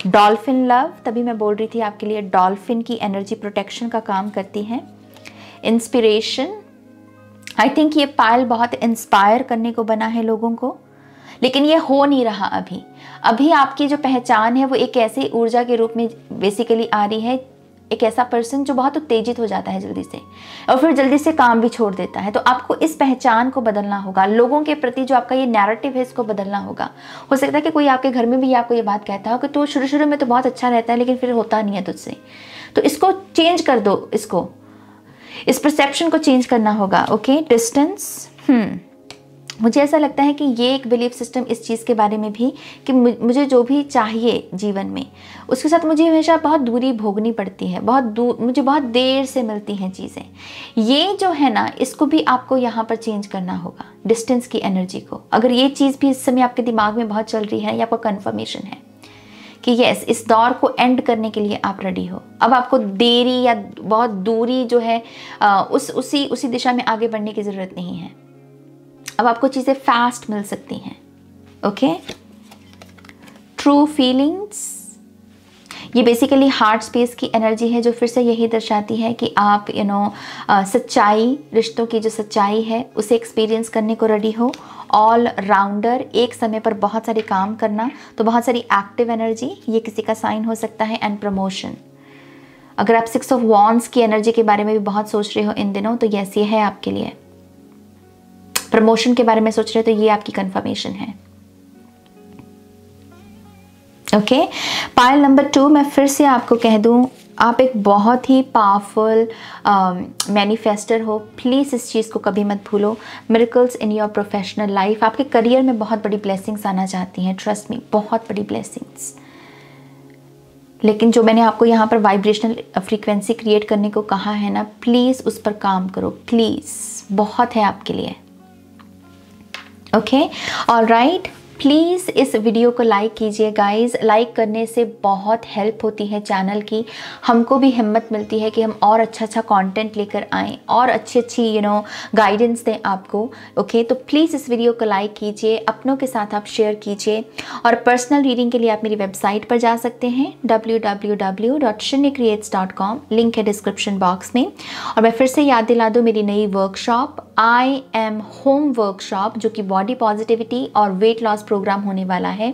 डॉल्फिन लव, तभी मैं बोल रही थी आपके लिए डॉल्फिन की एनर्जी प्रोटेक्शन का काम करती है। इंस्पिरेशन, आई थिंक ये पायल बहुत इंस्पायर करने को बना है लोगों को, लेकिन ये हो नहीं रहा अभी। अभी आपकी जो पहचान है वो एक ऐसी ऊर्जा के रूप में बेसिकली आ रही है एक ऐसा पर्सन जो बहुत उत्तेजित हो जाता है जल्दी से और फिर जल्दी से काम भी छोड़ देता है। तो आपको इस पहचान को बदलना होगा, लोगों के प्रति जो आपका ये नैरेटिव है इसको बदलना होगा। हो सकता है कि कोई आपके घर में भी आपको ये बात कहता हो कि तो शुरू शुरू में तो बहुत अच्छा रहता है लेकिन फिर होता नहीं है तुझसे, तो इसको चेंज कर दो, इस परसेप्शन को चेंज करना होगा। ओके, डिस्टेंस, मुझे ऐसा लगता है कि ये एक बिलीफ सिस्टम इस चीज़ के बारे में भी कि मुझे जो भी चाहिए जीवन में उसके साथ मुझे हमेशा बहुत दूरी भोगनी पड़ती है, मुझे बहुत देर से मिलती हैं चीज़ें। ये जो है ना, इसको भी आपको यहाँ पर चेंज करना होगा, डिस्टेंस की एनर्जी को। अगर ये चीज़ भी इस समय आपके दिमाग में बहुत चल रही है, ये आपको कन्फर्मेशन है कि यस, इस दौर को एंड करने के लिए आप रेडी हो। अब आपको देरी या बहुत दूरी जो है उसी दिशा में आगे बढ़ने की ज़रूरत नहीं है। अब आपको चीज़ें फास्ट मिल सकती हैं। ओके, ट्रू फीलिंग्स, ये बेसिकली हार्ट स्पेस की एनर्जी है जो फिर से यही दर्शाती है कि आप सच्चाई, रिश्तों की जो सच्चाई है उसे एक्सपीरियंस करने को रेडी हो। ऑल राउंडर, एक समय पर बहुत सारे काम करना, तो बहुत सारी एक्टिव एनर्जी, ये किसी का साइन हो सकता है। एंड प्रमोशन, अगर आप 6 ऑफ वॉन्ड्स की एनर्जी के बारे में भी बहुत सोच रहे हो इन दिनों, तो यस, ये है आपके लिए। प्रमोशन के बारे में सोच रहे हो तो ये आपकी कंफर्मेशन है। ओके, पायल नंबर 2, मैं फिर से आपको कह दूं, आप एक बहुत ही पावरफुल मैनिफेस्टर हो। प्लीज़ इस चीज़ को कभी मत भूलो। Miracles in your professional life, आपके करियर में बहुत बड़ी ब्लेसिंग्स आना चाहती हैं, ट्रस्ट मी, बहुत बड़ी ब्लेसिंग्स। लेकिन जो मैंने आपको यहाँ पर वाइब्रेशनल फ्रीक्वेंसी क्रिएट करने को कहा है ना, प्लीज़ उस पर काम करो, प्लीज़, बहुत है आपके लिए। ओके, ऑलराइट, प्लीज़ इस वीडियो को लाइक कीजिए गाइस। लाइक करने से बहुत हेल्प होती है चैनल की, हमको भी हिम्मत मिलती है कि हम और अच्छा कंटेंट लेकर आएँ और अच्छी गाइडेंस दें आपको। ओके, तो प्लीज़ इस वीडियो को लाइक कीजिए, अपनों के साथ आप शेयर कीजिए। और पर्सनल रीडिंग के लिए आप मेरी वेबसाइट पर जा सकते हैं www.shinycreates.com, लिंक है डिस्क्रिप्शन बॉक्स में। और मैं फिर से याद दिला दूँ मेरी नई workshop I am home workshop, जो कि बॉडी पॉजिटिविटी और वेट लॉस प्रोग्राम होने वाला है,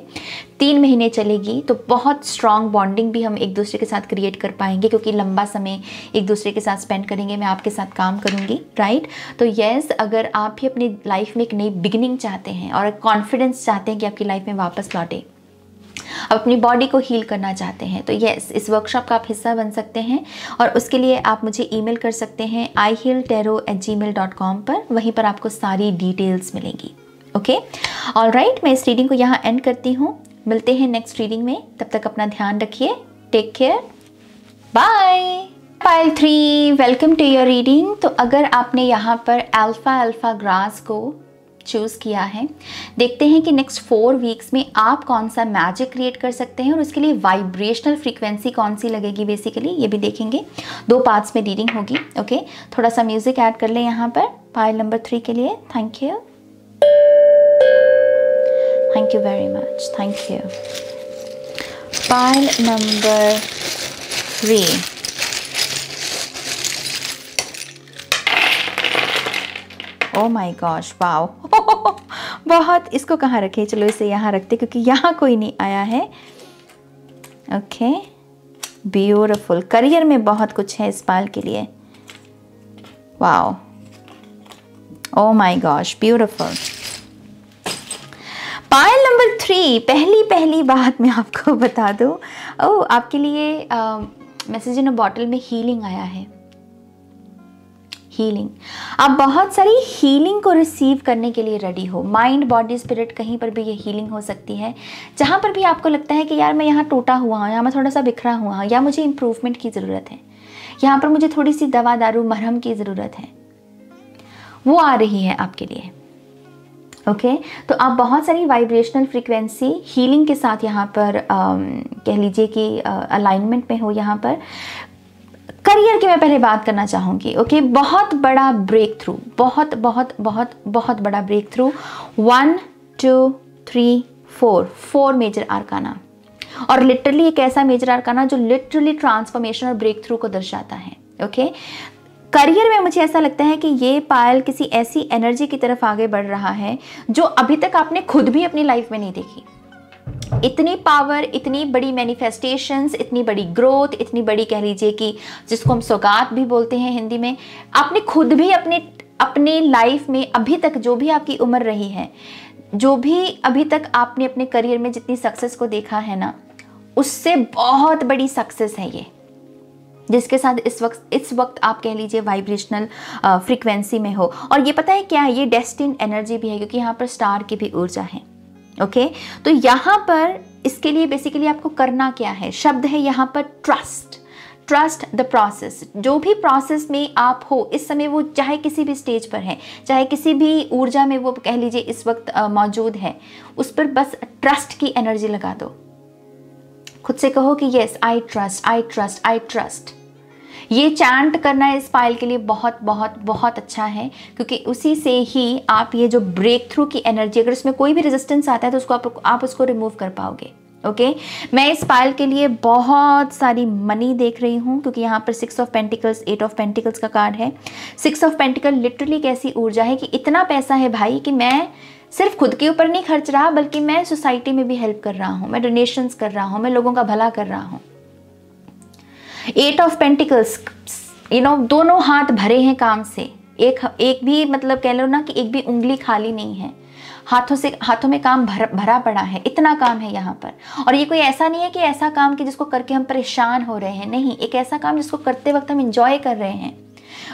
3 महीने चलेगी। तो बहुत स्ट्रॉन्ग बॉन्डिंग भी हम एक दूसरे के साथ क्रिएट कर पाएंगे, क्योंकि लंबा समय एक दूसरे के साथ स्पेंड करेंगे, मैं आपके साथ काम करूंगी, राइट। तो यस, अगर आप भी अपनी लाइफ में एक नई बिगिनिंग चाहते हैं और कॉन्फिडेंस चाहते हैं कि आपकी लाइफ में वापस लौटे, अपनी बॉडी को हील करना चाहते हैं, तो यस, इस वर्कशॉप का आप हिस्सा बन सकते हैं। और उसके लिए आप मुझे ईमेल कर सकते हैं ihealtarot@gmail.com पर, वहीं पर आपको सारी डिटेल्स मिलेंगी। ओके, ऑलराइट, मैं इस रीडिंग को यहाँ एंड करती हूँ। मिलते हैं नेक्स्ट रीडिंग में, तब तक अपना ध्यान रखिए, take care, bye. Pile 3, welcome to your reading. तो अगर आपने यहाँ पर अल्फा ग्रास को चूज़ किया है, देखते हैं कि नेक्स्ट 4 वीक्स में आप कौन सा मैजिक क्रिएट कर सकते हैं और उसके लिए वाइब्रेशनल फ्रीक्वेंसी कौन सी लगेगी, बेसिकली ये भी देखेंगे। 2 पार्ट्स में रीडिंग होगी। ओके, थोड़ा सा म्यूजिक ऐड कर लें यहाँ पर पायल नंबर 3 के लिए। Thank you, thank you very much, thank you. Pile number 3, oh my gosh, wow बहुत, इसको कहाँ रखें, चलो इसे यहाँ रखते क्योंकि यहाँ कोई नहीं आया है। ओके, ब्यूटीफुल, करियर में बहुत कुछ है इस पायल के लिए, wow, O my gosh, beautiful. Payal number 3, पहली बात मैं आपको बता दूँ, आपके लिए मैसेज इन अ बॉटल में हीलिंग आया है। हीलिंग, आप बहुत सारी हीलिंग को रिसीव करने के लिए रेडी हो। माइंड, बॉडी, स्पिरिट, कहीं पर भी ये हीलिंग हो सकती है। जहाँ पर भी आपको लगता है कि यार मैं यहाँ टूटा हुआ हूँ, यहाँ मैं थोड़ा सा बिखरा हुआ हूँ, या मुझे इम्प्रूवमेंट की ज़रूरत है, यहाँ पर मुझे थोड़ी सी दवा दारू मरहम की ज़रूरत है, वो आ रही है आपके लिए। ओके, तो आप बहुत सारी वाइब्रेशनल फ्रीक्वेंसी हीलिंग के साथ यहाँ पर कह लीजिए कि अलाइनमेंट में हो। यहाँ पर करियर की मैं पहले बात करना चाहूँगी। ओके, बहुत बड़ा ब्रेक थ्रू, बहुत बहुत बहुत बहुत बड़ा ब्रेक थ्रू। 1 2 3 4 मेजर आर्काना, और लिटरली एक ऐसा मेजर आर्काना जो लिटरली ट्रांसफॉर्मेशन और ब्रेक थ्रू को दर्शाता है। ओके, करियर में मुझे ऐसा लगता है कि ये पायल किसी ऐसी एनर्जी की तरफ आगे बढ़ रहा है जो अभी तक आपने खुद भी अपनी लाइफ में नहीं देखी। इतनी पावर, इतनी बड़ी मैनिफेस्टेशंस, इतनी बड़ी ग्रोथ, इतनी बड़ी कह लीजिए कि जिसको हम सौगात भी बोलते हैं हिंदी में, आपने खुद भी अपने लाइफ में अभी तक जो भी आपकी उम्र रही है, जो भी अभी तक आपने अपने करियर में जितनी सक्सेस को देखा है ना, उससे बहुत बड़ी सक्सेस है ये, जिसके साथ इस वक्त आप कह लीजिए वाइब्रेशनल फ्रीक्वेंसी में हो। और ये पता है क्या है, ये डेस्टिन्ड एनर्जी भी है, क्योंकि यहाँ पर स्टार की भी ऊर्जा है। ओके, तो यहाँ पर इसके लिए बेसिकली आपको करना क्या है, शब्द है यहाँ पर ट्रस्ट द प्रोसेस। जो भी प्रोसेस में आप हो इस समय, वो चाहे किसी भी स्टेज पर है, चाहे किसी भी ऊर्जा में वो कह लीजिए इस वक्त मौजूद है, उस पर बस ट्रस्ट की एनर्जी लगा दो। खुद से कहो कि yes I trust, I trust, I trust. ये चैंट करना इस फाइल के लिए बहुत बहुत बहुत अच्छा है, क्योंकि उसी से ही आप ये जो ब्रेक थ्रू की एनर्जी, अगर उसमें कोई भी रेजिस्टेंस आता है तो उसको आप उसको रिमूव कर पाओगे। ओके, मैं इस फाइल के लिए बहुत सारी मनी देख रही हूँ, क्योंकि यहाँ पर 6 ऑफ पेंटिकल्स, 8 ऑफ पेंटिकल्स का कार्ड है। 6 ऑफ पेंटिकल लिटरली एक ऐसी ऊर्जा है कि इतना पैसा है भाई कि मैं सिर्फ खुद के ऊपर नहीं खर्च रहा, बल्कि मैं सोसाइटी में भी हेल्प कर रहा हूँ, मैं डोनेशंस कर रहा हूँ, मैं लोगों का भला कर रहा हूँ। 8 ऑफ पेंटिकल्स, दोनों हाथ भरे हैं काम से, एक भी मतलब कह लो ना कि एक भी उंगली खाली नहीं है, हाथों में काम भरा पड़ा है, इतना काम है यहाँ पर। और ये कोई ऐसा नहीं है कि ऐसा काम कि जिसको करके हम परेशान हो रहे हैं, नहीं, एक ऐसा काम जिसको करते वक्त हम इंजॉय कर रहे हैं।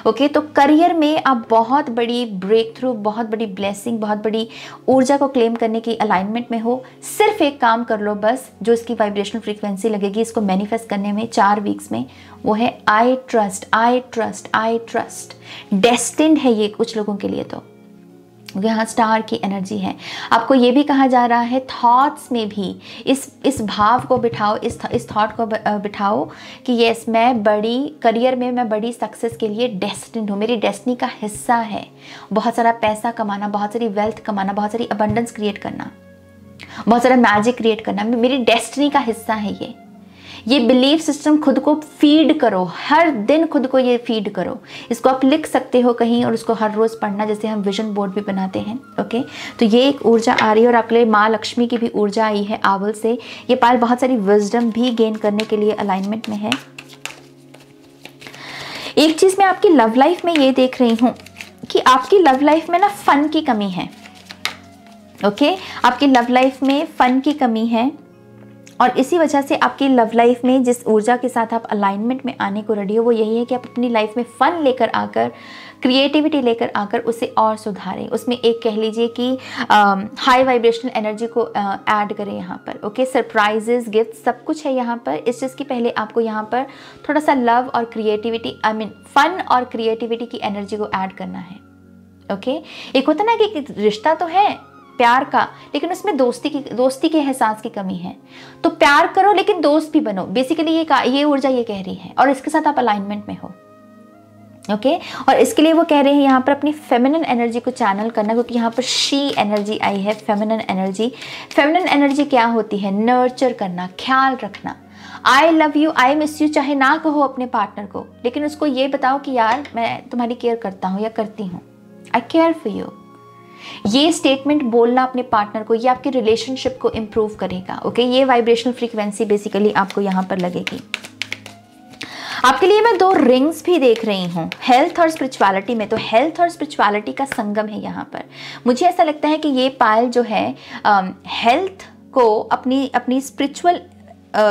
ओके, तो करियर में आप बहुत बड़ी ब्रेक थ्रू, बहुत बड़ी ब्लेसिंग, बहुत बड़ी ऊर्जा को क्लेम करने की अलाइनमेंट में हो। सिर्फ एक काम कर लो बस, जो इसकी वाइब्रेशनल फ्रीक्वेंसी लगेगी इसको मैनिफेस्ट करने में 4 वीक्स में, वो है I trust, I trust, I trust. Destined है ये कुछ लोगों के लिए, तो यहाँ स्टार की एनर्जी है। आपको ये भी कहा जा रहा है थॉट्स में भी इस भाव को बिठाओ, इस थॉट को बिठाओ कि यस, मैं बड़ी करियर में, मैं बड़ी सक्सेस के लिए डेस्टिन्ड हूँ, मेरी डेस्टिनी का हिस्सा है बहुत सारा पैसा कमाना, बहुत सारी वेल्थ कमाना, बहुत सारी अबंडेंस क्रिएट करना, बहुत सारा मैजिक क्रिएट करना, मेरी डेस्टिनी का हिस्सा है ये बिलीफ सिस्टम खुद को फीड करो, हर दिन खुद को ये फीड करो। इसको आप लिख सकते हो कहीं और उसको हर रोज़ पढ़ना, जैसे हम विजन बोर्ड भी बनाते हैं। ओके, तो ये एक ऊर्जा आ रही है, और आपके लिए माँ लक्ष्मी की भी ऊर्जा आई है आवल से। ये पाल बहुत सारी विजडम भी गेन करने के लिए अलाइनमेंट में है। एक चीज़ मैं आपकी लव लाइफ में ये देख रही हूँ कि आपकी लव लाइफ में ना फन की कमी है। ओके, आपकी लव लाइफ में फन की कमी है, और इसी वजह से आपकी लव लाइफ में जिस ऊर्जा के साथ आप अलाइनमेंट में आने को रेडी हो, वो यही है कि आप अपनी लाइफ में फन लेकर आकर, क्रिएटिविटी लेकर आकर उसे और सुधारें, उसमें एक कह लीजिए कि हाई वाइब्रेशनल एनर्जी को ऐड करें यहाँ पर। ओके, सरप्राइजेस, गिफ्ट, सब कुछ है यहाँ पर। इस चीज़ की पहले आपको यहाँ पर थोड़ा सा लव और क्रिएटिविटी, फन और क्रिएटिविटी की एनर्जी को ऐड करना है। ओके, एक होता ना कि रिश्ता तो है प्यार का, लेकिन उसमें दोस्ती के एहसास की कमी है, तो प्यार करो लेकिन दोस्त भी बनो। बेसिकली ये ऊर्जा ये कह रही है, और इसके साथ आप अलाइनमेंट में हो। ओके, और इसके लिए वो कह रहे हैं यहाँ पर अपनी फेमिनिन एनर्जी को चैनल करना, क्योंकि यहाँ पर शी एनर्जी आई है, फेमिनिन एनर्जी। फेमिनिन एनर्जी क्या होती है? नर्चर करना, ख्याल रखना। I love you, I miss you चाहे ना कहो अपने पार्टनर को, लेकिन उसको ये बताओ कि यार मैं तुम्हारी केयर करता हूँ या करती हूँ, आई केयर फॉर यू। ये स्टेटमेंट बोलना अपने पार्टनर को, ये आपके रिलेशनशिप को इम्प्रूव करेगा। ओके, ये वाइब्रेशनल फ्रीक्वेंसी बेसिकली आपको यहाँ पर लगेगी। आपके लिए मैं 2 रिंग्स भी देख रही हूँ हेल्थ और स्पिरिचुअलिटी में, तो हेल्थ और स्पिरिचुअलिटी का संगम है यहाँ पर। मुझे ऐसा लगता है कि ये पायल जो है हेल्थ को अपनी स्पिरिचुअल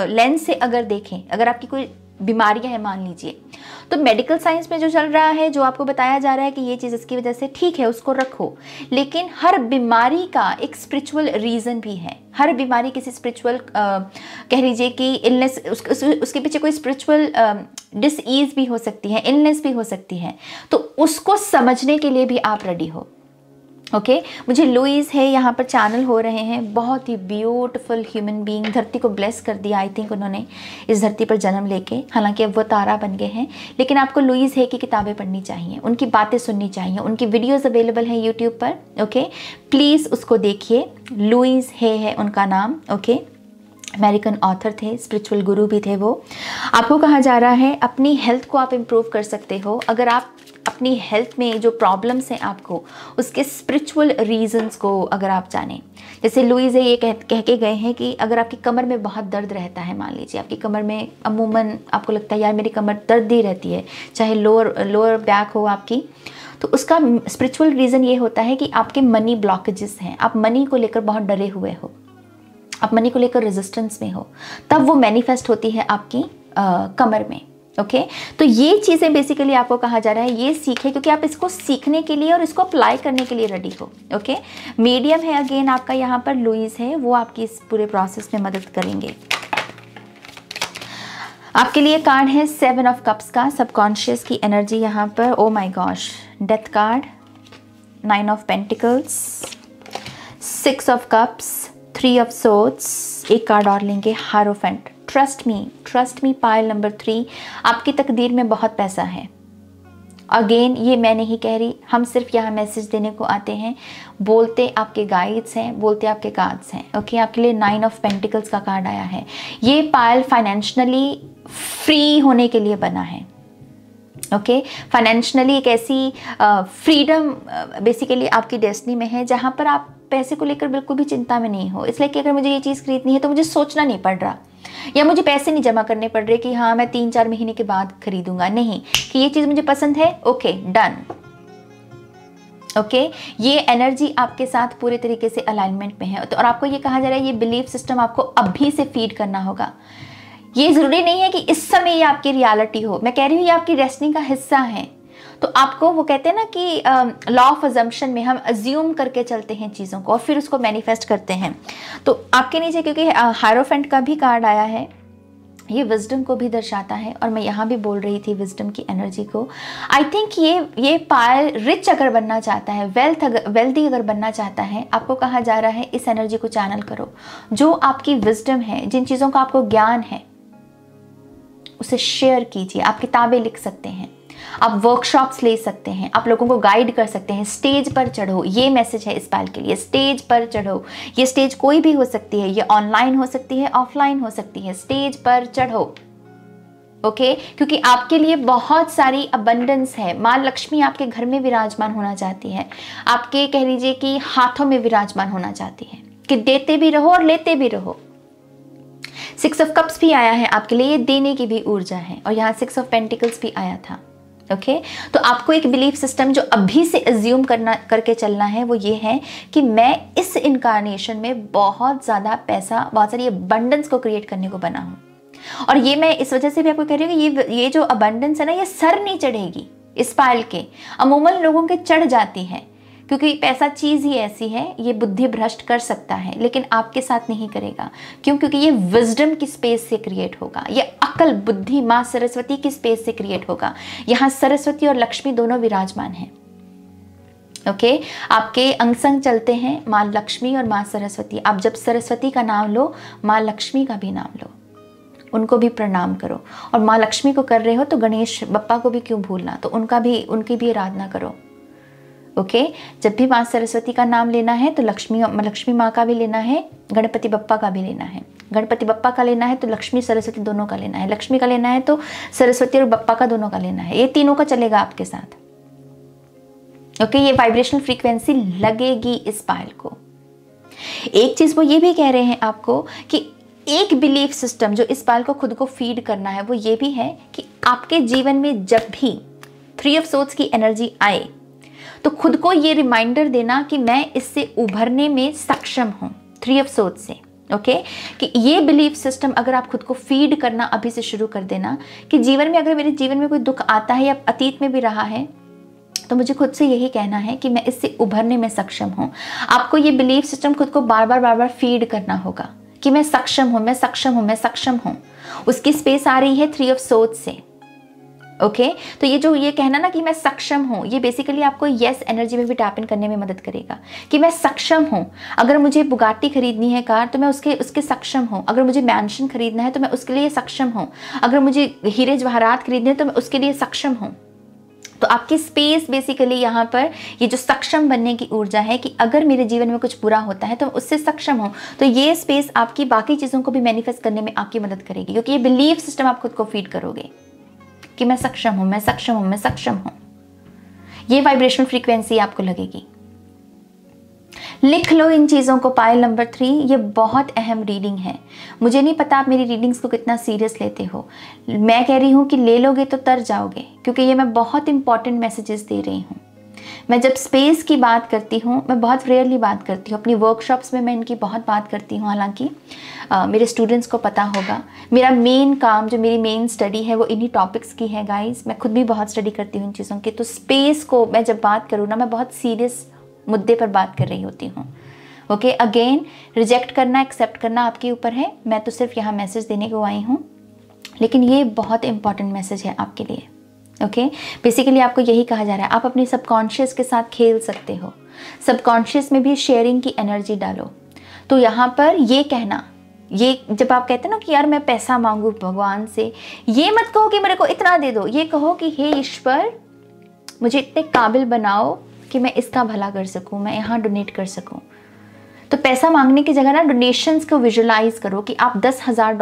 लेंस से अगर देखें, अगर आपकी कोई बीमारियां हैं मान लीजिए, तो मेडिकल साइंस में जो चल रहा है, जो आपको बताया जा रहा है कि ये चीज़ इसकी वजह से ठीक है, उसको रखो, लेकिन हर बीमारी का एक स्पिरिचुअल रीज़न भी है। हर बीमारी किसी स्पिरिचुअल कह लीजिए कि इलनेस, उसके पीछे कोई स्पिरिचुअल डिसईज भी हो सकती है, इलनेस भी हो सकती है, तो उसको समझने के लिए भी आप रेडी हो। ओके, मुझे लुइस है यहाँ पर चैनल हो रहे हैं, बहुत ही ब्यूटीफुल ह्यूमन बीइंग, धरती को ब्लेस कर दिया आई थिंक उन्होंने इस धरती पर जन्म लेके। हालांकि अब वो तारा बन गए हैं, लेकिन आपको लुइस है की किताबें पढ़नी चाहिए, उनकी बातें सुननी चाहिए, उनकी वीडियोस अवेलेबल हैं यूट्यूब पर। ओके, प्लीज़ उसको देखिए। लुइस है उनका नाम। ओके, अमेरिकन ऑथर थे, स्पिरिचुअल गुरु भी थे वो। आपको कहा जा रहा है अपनी हेल्थ को आप इम्प्रूव कर सकते हो। अगर आप अपनी हेल्थ में जो प्रॉब्लम्स हैं आपको, उसके स्पिरिचुअल रीजंस को अगर आप जानें। जैसे लुइस ये कह के गए हैं कि अगर आपकी कमर में बहुत दर्द रहता है, मान लीजिए आपकी कमर में अमूमन आपको लगता है यार मेरी कमर दर्द ही रहती है, चाहे लोअर बैक हो आपकी, तो उसका स्पिरिचुअल रीज़न ये होता है कि आपके मनी ब्लॉकेजेस हैं, आप मनी को लेकर बहुत डरे हुए हो, आप मनी को लेकर रेजिस्टेंस में हो, तब वो मैनिफेस्ट होती है आपकी कमर में। ओके तो ये चीज़ें बेसिकली आपको कहा जा रहा है ये सीखे, क्योंकि आप इसको सीखने के लिए और इसको अप्लाई करने के लिए रेडी हो। ओके मीडियम है अगेन आपका यहाँ पर लुइस है, वो आपकी इस पूरे प्रोसेस में मदद करेंगे। आपके लिए कार्ड है 7 ऑफ कप्स का, सबकॉन्शियस की एनर्जी यहाँ पर। Oh my gosh, death card, 9 of pentacles, 6 of cups, 3 of swords, एक कार्ड और लेंगे, हारोफेंट। ट्रस्ट मी पाइल नंबर 3, आपकी तकदीर में बहुत पैसा है। अगेन ये मैं नहीं कह रही, हम सिर्फ यहाँ मैसेज देने को आते हैं, बोलते आपके गाइड्स हैं, बोलते आपके कार्ड्स हैं। ओके आपके लिए 9 ऑफ पेंटिकल्स का कार्ड आया है। ये पायल फाइनेंशियली फ्री होने के लिए बना है। ओके फाइनेंशियली एक ऐसी फ्रीडम बेसिकली आपकी डेस्टिनी में है जहाँ पर आप पैसे को लेकर बिल्कुल भी चिंता में नहीं हो। इसलिए कि अगर मुझे ये चीज़ खरीदनी है तो मुझे सोचना नहीं पड़ रहा, या मुझे पैसे नहीं जमा करने पड़ रहे कि हाँ मैं 3-4 महीने के बाद खरीदूंगा, नहीं, कि ये चीज़ मुझे पसंद है, ओके डन। ओके ये एनर्जी आपके साथ पूरे तरीके से अलाइनमेंट में है। तो और आपको ये कहा जा रहा है ये बिलीफ सिस्टम आपको अभी से फीड करना होगा। ये ज़रूरी नहीं है कि इस समय ये आपकी रियलिटी हो, मैं कह रही हूँ ये आपकी डेस्टिनी का हिस्सा है। तो आपको वो कहते हैं ना कि लॉ ऑफ अजम्पशन में हम अज्यूम करके चलते हैं चीज़ों को और फिर उसको मैनिफेस्ट करते हैं। तो आपके नीचे क्योंकि हायरोफेंट का भी कार्ड आया है, ये विजडम को भी दर्शाता है, और मैं यहाँ भी बोल रही थी विजडम की एनर्जी को। आई थिंक ये पायल रिच अगर बनना चाहता है, वेल्दी अगर बनना चाहता है, आपको कहा जा रहा है इस एनर्जी को चैनल करो। जो आपकी विजडम है, जिन चीज़ों का आपको ज्ञान है, उसे शेयर कीजिए। आप किताबें लिख सकते हैं, आप वर्कशॉप्स ले सकते हैं, आप लोगों को गाइड कर सकते हैं। स्टेज पर चढ़ो, ये मैसेज है इस पायल के लिए, स्टेज पर चढ़ो। ये स्टेज कोई भी हो सकती है, ये ऑनलाइन हो सकती है, ऑफलाइन हो सकती है, स्टेज पर चढ़ो। ओके क्योंकि आपके लिए बहुत सारी अबंडेंस है। माँ लक्ष्मी आपके घर में विराजमान होना चाहती है, आपके कह लीजिए कि हाथों में विराजमान होना चाहती है कि देते भी रहो और लेते भी रहो। 6 ऑफ कप्स भी आया है आपके लिए, ये देने की भी ऊर्जा है, और यहाँ 6 ऑफ पेंटिकल्स भी आया था। ओके तो आपको एक बिलीफ सिस्टम जो अभी से एज्यूम करके चलना है वो ये है कि मैं इस इनकारनेशन में बहुत ज़्यादा पैसा, बहुत सारी अबंडेंस को क्रिएट करने को बना हूँ। और ये मैं इस वजह से भी आपको कह रही हूँ कि ये जो अबंडेंस है ना, ये सर नहीं चढ़ेगी इस पायल के, अमूमन लोगों के चढ़ जाती है, क्योंकि पैसा चीज़ ही ऐसी है, ये बुद्धि भ्रष्ट कर सकता है, लेकिन आपके साथ नहीं करेगा। क्यों? क्योंकि ये विजडम की स्पेस से क्रिएट होगा, ये अकल बुद्धि माँ सरस्वती की स्पेस से क्रिएट होगा। यहाँ सरस्वती और लक्ष्मी दोनों विराजमान हैं। ओके आपके अंग संग चलते हैं माँ लक्ष्मी और माँ सरस्वती। आप जब सरस्वती का नाम लो, माँ लक्ष्मी का भी नाम लो, उनको भी प्रणाम करो। और माँ लक्ष्मी को कर रहे हो तो गणेश बप्पा को भी क्यों भूलना, तो उनकी भी आराधना करो। ओके जब भी माँ सरस्वती का नाम लेना है तो लक्ष्मी माँ का भी लेना है, गणपति बप्पा का भी लेना है। गणपति बप्पा का लेना है तो लक्ष्मी सरस्वती दोनों का लेना है, लक्ष्मी का लेना है तो सरस्वती और बप्पा का दोनों का लेना है। ये तीनों का चलेगा आपके साथ। ओके ये वाइब्रेशनल फ्रीक्वेंसी लगेगी इस पायल को। एक चीज वो ये भी कह रहे हैं आपको कि एक बिलीफ सिस्टम जो इस पायल को खुद को फीड करना है वो ये भी है कि आपके जीवन में जब भी 3 ऑफ सोर्ड्स की एनर्जी आए तो खुद को ये रिमाइंडर देना कि मैं इससे उभरने में सक्षम हूँ, 3 ऑफ सोर्ड्स से। ओके कि ये बिलीफ सिस्टम अगर आप खुद को फीड करना अभी से शुरू कर देना कि जीवन में अगर मेरे जीवन में कोई दुख आता है या अतीत में भी रहा है तो मुझे खुद से यही कहना है कि मैं इससे उभरने में सक्षम हूँ। आपको ये बिलीफ सिस्टम खुद को बार बार फीड करना होगा कि मैं सक्षम हूँ, मैं सक्षम हूँ, मैं सक्षम हूँ। उसकी स्पेस आ रही है 3 ऑफ सोर्ड्स से। ओके तो ये कहना ना कि मैं सक्षम हूँ, ये बेसिकली आपको यस एनर्जी में भी टैप इन करने में मदद करेगा कि मैं सक्षम हूँ। अगर मुझे बुगाटी खरीदनी है कार तो मैं उसके सक्षम हूँ। अगर मुझे मैंशन खरीदना है तो मैं उसके लिए सक्षम हूँ। अगर मुझे हीरे जवाहरात खरीदने हैं तो मैं उसके लिए सक्षम हूँ। तो आपकी स्पेस बेसिकली यहाँ पर ये जो सक्षम बनने की ऊर्जा है कि अगर मेरे जीवन में कुछ बुरा होता है तो मैं उससे सक्षम हूँ, तो ये स्पेस आपकी बाकी चीज़ों को भी मैनिफेस्ट करने में आपकी मदद करेगी, क्योंकि ये बिलीफ सिस्टम आप खुद को फीड करोगे कि मैं सक्षम हूँ, मैं सक्षम हूँ, मैं सक्षम हूँ। ये वाइब्रेशनल फ्रीक्वेंसी आपको लगेगी। लिख लो इन चीज़ों को। पायल नंबर 3, ये बहुत अहम रीडिंग है। मुझे नहीं पता आप मेरी रीडिंग्स को कितना सीरियस लेते हो। मैं कह रही हूँ कि ले लोगे तो तर जाओगे, क्योंकि ये मैं बहुत इंपॉर्टेंट मैसेजेस दे रही हूँ। मैं जब स्पेस की बात करती हूँ, मैं बहुत रेयरली बात करती हूँ, अपनी वर्कशॉप्स में मैं इनकी बहुत बात करती हूँ। हालांकि मेरे स्टूडेंट्स को पता होगा मेरा मेन काम, जो मेरी मेन स्टडी है वो इन्हीं टॉपिक्स की है गाइज। मैं खुद भी बहुत स्टडी करती हूँ इन चीज़ों की। तो स्पेस को मैं जब बात करूँ ना, मैं बहुत सीरियस मुद्दे पर बात कर रही होती हूँ। ओके, अगेन रिजेक्ट करना एक्सेप्ट करना आपके ऊपर है। मैं तो सिर्फ यहाँ मैसेज देने को आई हूँ, लेकिन ये बहुत इंपॉर्टेंट मैसेज है आपके लिए। ओके, बेसिकली आपको यही कहा जा रहा है, आप अपने सबकॉन्शियस के साथ खेल सकते हो। सबकॉन्शियस में भी शेयरिंग की एनर्जी डालो। तो यहाँ पर ये कहना, ये जब आप कहते हैं ना कि यार मैं पैसा मांगू भगवान से, ये मत कहो कि मेरे को इतना दे दो। ये कहो कि हे ईश्वर, मुझे इतने काबिल बनाओ कि मैं इसका भला कर सकूं, मैं यहाँ डोनेट कर सकूं। तो पैसा मांगने की जगह ना डोनेशंस को विजुलाइज करो कि आप $10,000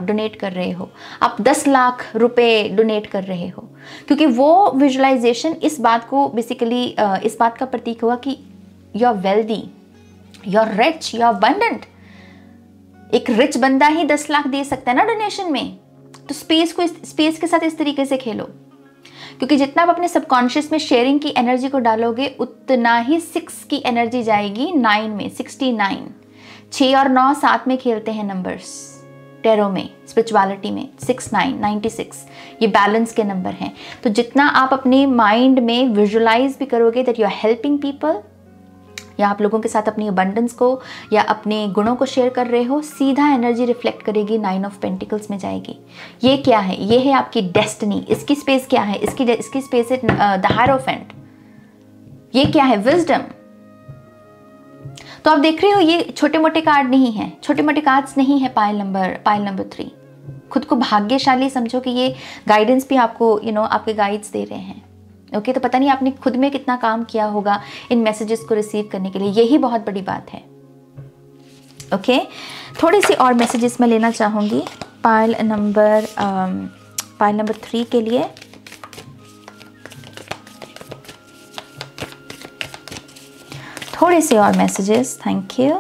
डोनेट कर रहे हो, आप 10 लाख रुपए डोनेट कर रहे हो। क्योंकि वो विजुलाइजेशन इस बात को बेसिकली इस बात का प्रतीक होगा कि you are wealthy, you are rich, you are abundant. एक रिच बंदा ही 10 लाख दे सकता है ना डोनेशन में। तो स्पेस के साथ इस तरीके से खेलो, क्योंकि जितना आप अपने सबकॉन्शियस में शेयरिंग की एनर्जी को डालोगे, उतना ही 6 की एनर्जी जाएगी 9 में। 69, 6 और 9 साथ में खेलते हैं नंबर्स टेरो में, स्पिरिचुअलिटी में। 6, 9, 96 ये बैलेंस के नंबर हैं। तो जितना आप अपने माइंड में विजुलाइज भी करोगे that you are helping people, या आप लोगों के साथ अपनी अबंडेंस को या अपने गुणों को शेयर कर रहे हो, सीधा एनर्जी रिफ्लेक्ट करेगी 9 ऑफ पेंटिकल्स में जाएगी। ये क्या है? ये है आपकी डेस्टिनी। इसकी स्पेस क्या है? इसकी स्पेस है द हायरोफेंट। ये क्या है? विजडम। तो आप देख रहे हो ये छोटे मोटे कार्ड नहीं है, छोटे मोटे कार्ड्स नहीं है। पायल नंबर 3, खुद को भाग्यशाली समझो कि ये गाइडेंस भी आपको आपके गाइड्स दे रहे हैं। ओके, तो पता नहीं आपने खुद में कितना काम किया होगा इन मैसेजेस को रिसीव करने के लिए। यही बहुत बड़ी बात है। ओके, थोड़ी सी और मैसेजेस मैं लेना चाहूँगी पायल नंबर 3 के लिए। थोड़े से और messages, thank you.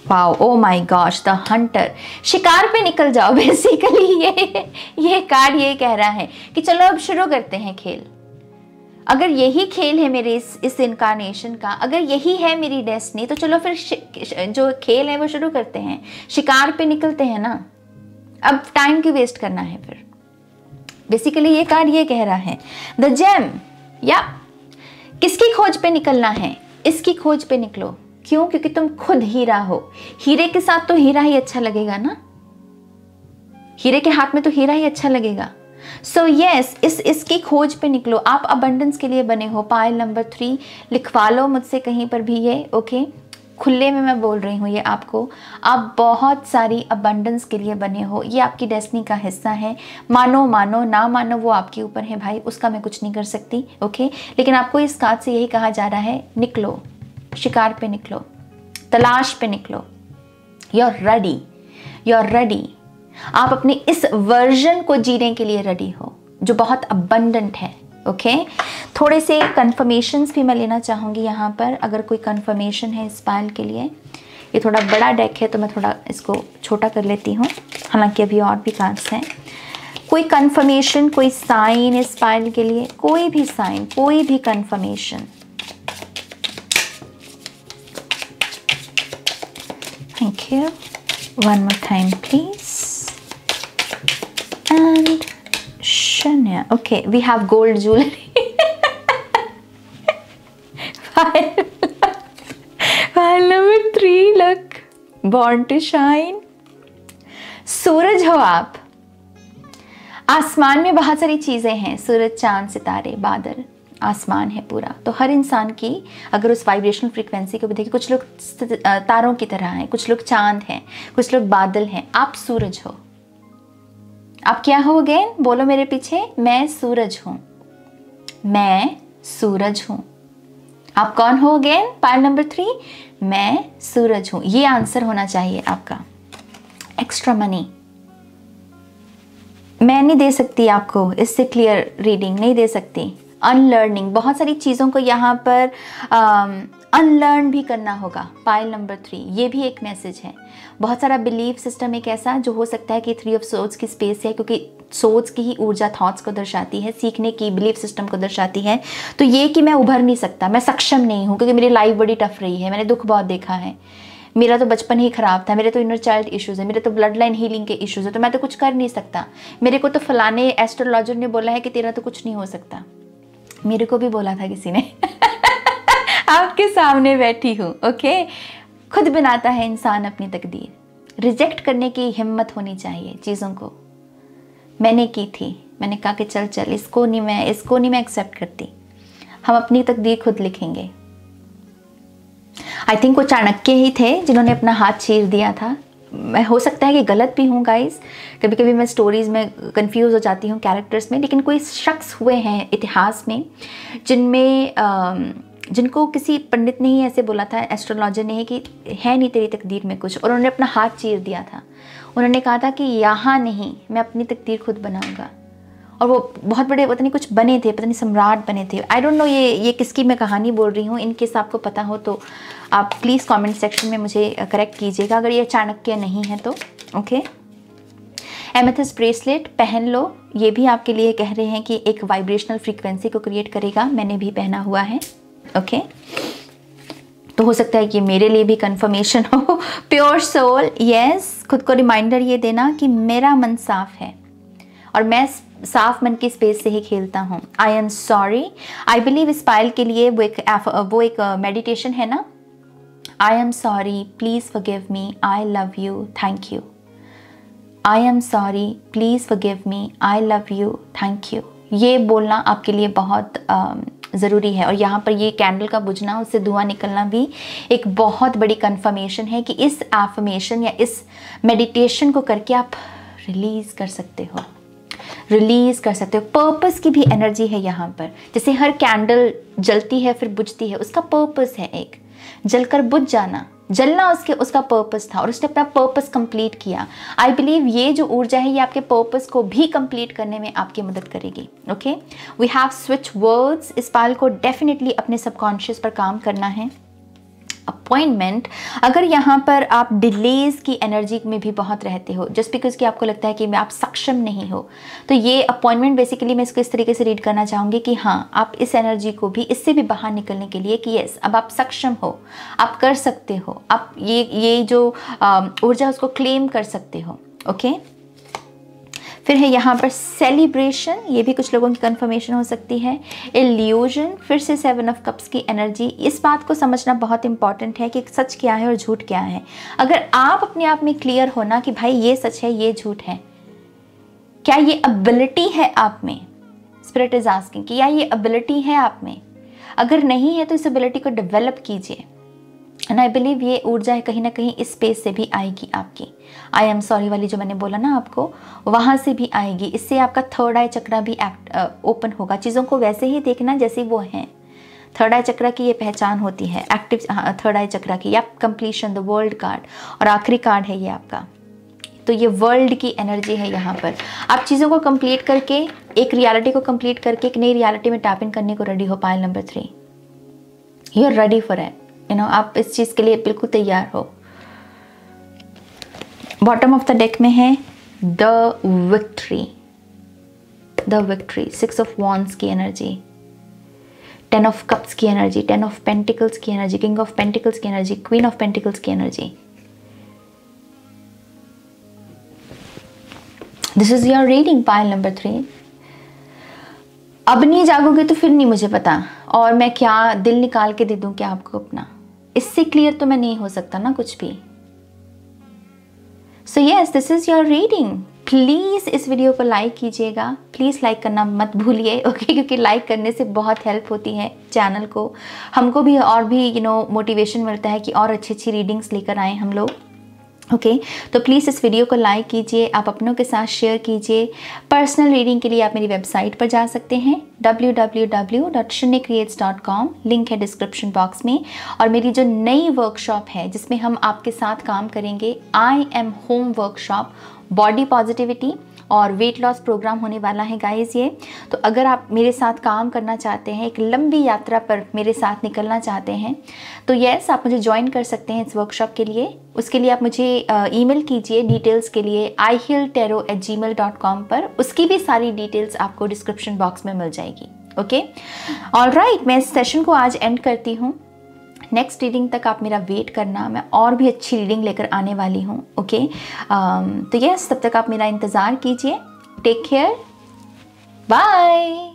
Wow, oh my gosh, the Hunter. शिकार पे निकल जाओ। बेसिकली ये कार्ड ये कह रहा है कि चलो अब शुरू करते हैं खेल। अगर यही खेल है मेरे इस इनकारनेशन का, अगर यही है मेरी डेस्टिनी, तो चलो फिर जो खेल है वो शुरू करते हैं। शिकार पे निकलते हैं ना, अब टाइम क्यों वेस्ट करना है फिर। बेसिकली ये कार्ड ये कह रहा है द जेम, या किसकी खोज पे निकलना है? इसकी खोज पे निकलो। क्यों? क्योंकि तुम खुद हीरा हो। हीरे के साथ तो हीरा ही अच्छा लगेगा ना, हीरे के हाथ में तो हीरा ही अच्छा लगेगा। सो यस, इसकी खोज पे निकलो। आप अबंडेंस के लिए बने हो। पायल नंबर 3 लिखवा लो मुझसे कहीं पर भी ये। ओके, खुले में मैं बोल रही हूँ ये आपको। आप बहुत सारी अबंडेंस के लिए बने हो। ये आपकी डेस्टिनी का हिस्सा है। मानो ना मानो वो आपके ऊपर है भाई, उसका मैं कुछ नहीं कर सकती। ओके, लेकिन आपको इस कार्ड से यही कहा जा रहा है, निकलो, शिकार पे निकलो, तलाश पे निकलो। You are ready. आप अपने इस वर्जन को जीने के लिए रेडी हो जो बहुत अबंडेंट है। ओके, थोड़े से कंफर्मेशंस भी मैं लेना चाहूँगी यहाँ पर, अगर कोई कंफर्मेशन है इस पायल के लिए। ये थोड़ा बड़ा डेक है तो मैं थोड़ा इसको छोटा कर लेती हूँ, हालांकि अभी और भी कार्ड्स हैं। कोई कंफर्मेशन, कोई साइन इस पायल के लिए, कोई भी साइन, कोई भी confirmation. Thank you. One more time please. And Shania. Okay, we have gold jewelry. File number 3, look. Born to shine. सूरज हो आप। आसमान में बहुत सारी चीज़ें हैं, सूरज, चांद, सितारे, बादल, आसमान है पूरा। तो हर इंसान की अगर उस वाइब्रेशनल फ्रीक्वेंसी को भी देखिए, कुछ लोग तारों की तरह हैं, कुछ लोग चांद हैं, कुछ लोग बादल हैं। आप सूरज हो। आप क्या हो अगेन? बोलो मेरे पीछे, मैं सूरज हूं। मैं सूरज हूं। आप कौन हो अगेन? पायल नंबर 3, मैं सूरज हूं। ये आंसर होना चाहिए आपका। एक्स्ट्रा मनी मैं नहीं दे सकती आपको, इससे क्लियर रीडिंग नहीं दे सकती। अनलर्निंग, बहुत सारी चीज़ों को यहाँ पर अनलर्न भी करना होगा। पाइल नंबर 3, ये भी एक मैसेज है। बहुत सारा बिलीफ सिस्टम एक ऐसा जो हो सकता है कि 3 ऑफ सोर्ड्स की स्पेस है, क्योंकि सोर्ड्स की ही ऊर्जा थॉट्स को दर्शाती है, सीखने की बिलीफ सिस्टम को दर्शाती है। तो ये कि मैं उभर नहीं सकता, मैं सक्षम नहीं हूँ, क्योंकि मेरी लाइफ बड़ी टफ रही है, मैंने दुख बहुत देखा है, मेरा तो बचपन ही ख़राब था, मेरे तो इनर चाइल्ड इश्यूज़ है, मेरे तो ब्लड लाइन हीलिंग के इश्यूज़ है, तो मैं तो कुछ कर नहीं सकता। मेरे को तो फलाने एस्ट्रोलॉजर ने बोला है कि तेरा तो कुछ नहीं हो सकता। मेरे को भी बोला था किसी ने आपके सामने बैठी हूँ। ओके, खुद बनाता है इंसान अपनी तकदीर। रिजेक्ट करने की हिम्मत होनी चाहिए चीज़ों को। मैंने की थी, मैंने कहा कि चल चल, इसको नहीं मैं एक्सेप्ट करती। हम अपनी तकदीर खुद लिखेंगे। आई थिंक वो चाणक्य ही थे जिन्होंने अपना हाथ चीर दिया था। मैं हो सकता है कि गलत भी हूँ गाइस, कभी कभी मैं स्टोरीज़ में कंफ्यूज हो जाती हूँ कैरेक्टर्स में, लेकिन कोई शख्स हुए हैं इतिहास में जिनको किसी पंडित ने ही ऐसे बोला था, एस्ट्रोलॉजर ने, कि है नहीं तेरी तकदीर में कुछ, और उन्होंने अपना हाथ चीर दिया था। उन्होंने कहा था कि यहाँ नहीं, मैं अपनी तकदीर खुद बनाऊंगा। और वो बहुत बड़े पता नहीं कुछ बने थे, पता नहीं सम्राट बने थे। आई डोंट नो ये किसकी मैं कहानी बोल रही हूँ। इनकेस आपको पता हो तो आप प्लीज़ कमेंट सेक्शन में मुझे करेक्ट कीजिएगा अगर ये चाणक्य नहीं है तो। ओके, एमेथिस्ट ब्रेसलेट पहन लो, ये भी आपके लिए कह रहे हैं कि एक वाइब्रेशनल फ्रीक्वेंसी को क्रिएट करेगा। मैंने भी पहना हुआ है। ओके, तो हो सकता है कि मेरे लिए भी कंफर्मेशन हो। प्योर सोल, यस, खुद को रिमाइंडर ये देना कि मेरा मन साफ है और मैं साफ मन की स्पेस से ही खेलता हूँ। I am sorry, I believe इस पायल के लिए वो एक मेडिटेशन है ना। I am sorry, please forgive me, I love you, thank you. I am sorry, please forgive me, I love you, thank you. ये बोलना आपके लिए बहुत ज़रूरी है। और यहाँ पर ये कैंडल का बुझना, उससे धुआं निकलना भी एक बहुत बड़ी कंफर्मेशन है कि इस एफर्मेशन या इस मेडिटेशन को करके आप रिलीज़ कर सकते हो, रिलीज़ कर सकते हो। पर्पस की भी एनर्जी है यहाँ पर। जैसे हर कैंडल जलती है फिर बुझती है, उसका पर्पस है एक, जलकर बुझ जाना, जलना उसका पर्पस था और उसने अपना पर्पस कंप्लीट किया। आई बिलीव ये जो ऊर्जा है ये आपके पर्पस को भी कंप्लीट करने में आपकी मदद करेगी। Okay, we have switch words. इस पाल को डेफिनेटली अपने सबकॉन्शियस पर काम करना है। अपॉइंटमेंट, अगर यहाँ पर आप डिलेज की एनर्जी में भी बहुत रहते हो, जस्ट बिकॉज कि आपको लगता है कि आप सक्षम नहीं हो, तो ये अपॉइंटमेंट बेसिकली मैं इसको इस तरीके से रीड करना चाहूँगी कि हाँ, आप इस एनर्जी को भी इससे भी बाहर निकलने के लिए कि यस, अब आप सक्षम हो, आप कर सकते हो, आप ये जो ऊर्जा उसको क्लेम कर सकते हो। ओके, फिर है यहाँ पर सेलिब्रेशन, ये भी कुछ लोगों की कंफर्मेशन हो सकती है। इल्यूजन, फिर से 7 ऑफ कप्स की एनर्जी। इस बात को समझना बहुत इंपॉर्टेंट है कि सच क्या है और झूठ क्या है। अगर आप अपने आप में क्लियर हो ना कि भाई ये सच है ये झूठ है, क्या ये एबिलिटी है आप में, स्पिरिट इज आस्किंग कि क्या ये एबिलिटी है आप में। अगर नहीं है तो इस एबिलिटी को डेवलप कीजिए। एंड आई बिलीव ये ऊर्जा है कहीं ना कहीं इस स्पेस से भी आएगी आपकी। आई एम सॉरी वाली जो मैंने बोला ना आपको, वहाँ से भी आएगी। इससे आपका थर्ड आई चक्रा भी ओपन होगा। चीज़ों को वैसे ही देखना जैसे वो हैं। थर्ड आई चक्रा की ये पहचान होती है, एक्टिव थर्ड आई चक्रा की, या कंप्लीशन, द वर्ल्ड कार्ड, और आखिरी कार्ड है ये आपका। तो ये वर्ल्ड की एनर्जी है यहाँ पर। आप चीज़ों को कंप्लीट करके, एक रियलिटी को कंप्लीट करके एक नई रियलिटी में टैप इन करने को रेडी हो। Pile number 3, you are ready for it. आप इस चीज़ के लिए बिल्कुल तैयार हो। बॉटम ऑफ द डेक में है the victory, the victory, 6 of wands की एनर्जी, 10 ऑफ कप्स की एनर्जी, 10 ऑफ पेंटिकल्स की एनर्जी, किंग ऑफ पेंटिकल्स की एनर्जी, क्वीन ऑफ पेंटिकल्स की energy. This is your reading pile number 3। अब नहीं जागोगे तो फिर नहीं मुझे पता, और मैं क्या दिल निकाल के दे दूं क्या आपको अपना। इससे क्लियर तो मैं नहीं हो सकता ना कुछ भी। So yes, this is your reading. Please इस वीडियो को लाइक कीजिएगा, प्लीज़ लाइक करना मत भूलिए। ओके, क्योंकि लाइक करने से बहुत हेल्प होती है चैनल को, हमको भी, और भी मोटिवेशन मिलता है कि और अच्छी रीडिंग्स लेकर आएँ हम लोग। ओके, तो प्लीज़ इस वीडियो को लाइक कीजिए, आप अपनों के साथ शेयर कीजिए। पर्सनल रीडिंग के लिए आप मेरी वेबसाइट पर जा सकते हैं www.shunyacreates.com, लिंक है डिस्क्रिप्शन बॉक्स में। और मेरी जो नई वर्कशॉप है जिसमें हम आपके साथ काम करेंगे, I am home workshop, body positivity, और वेट लॉस प्रोग्राम होने वाला है गाइज़ ये। तो अगर आप मेरे साथ काम करना चाहते हैं, एक लंबी यात्रा पर मेरे साथ निकलना चाहते हैं, तो यस आप मुझे ज्वाइन कर सकते हैं इस वर्कशॉप के लिए। उसके लिए आप मुझे ईमेल कीजिए डिटेल्स के लिए ihealtarot@gmail.com पर। उसकी भी सारी डिटेल्स आपको डिस्क्रिप्शन बॉक्स में मिल जाएगी। ओके, ऑलराइट, मैं इस सेशन को आज एंड करती हूँ। नेक्स्ट रीडिंग तक आप मेरा वेट करना, मैं और भी अच्छी रीडिंग लेकर आने वाली हूँ। ओके, तो यस तब तक आप मेरा इंतज़ार कीजिए। Take care, bye.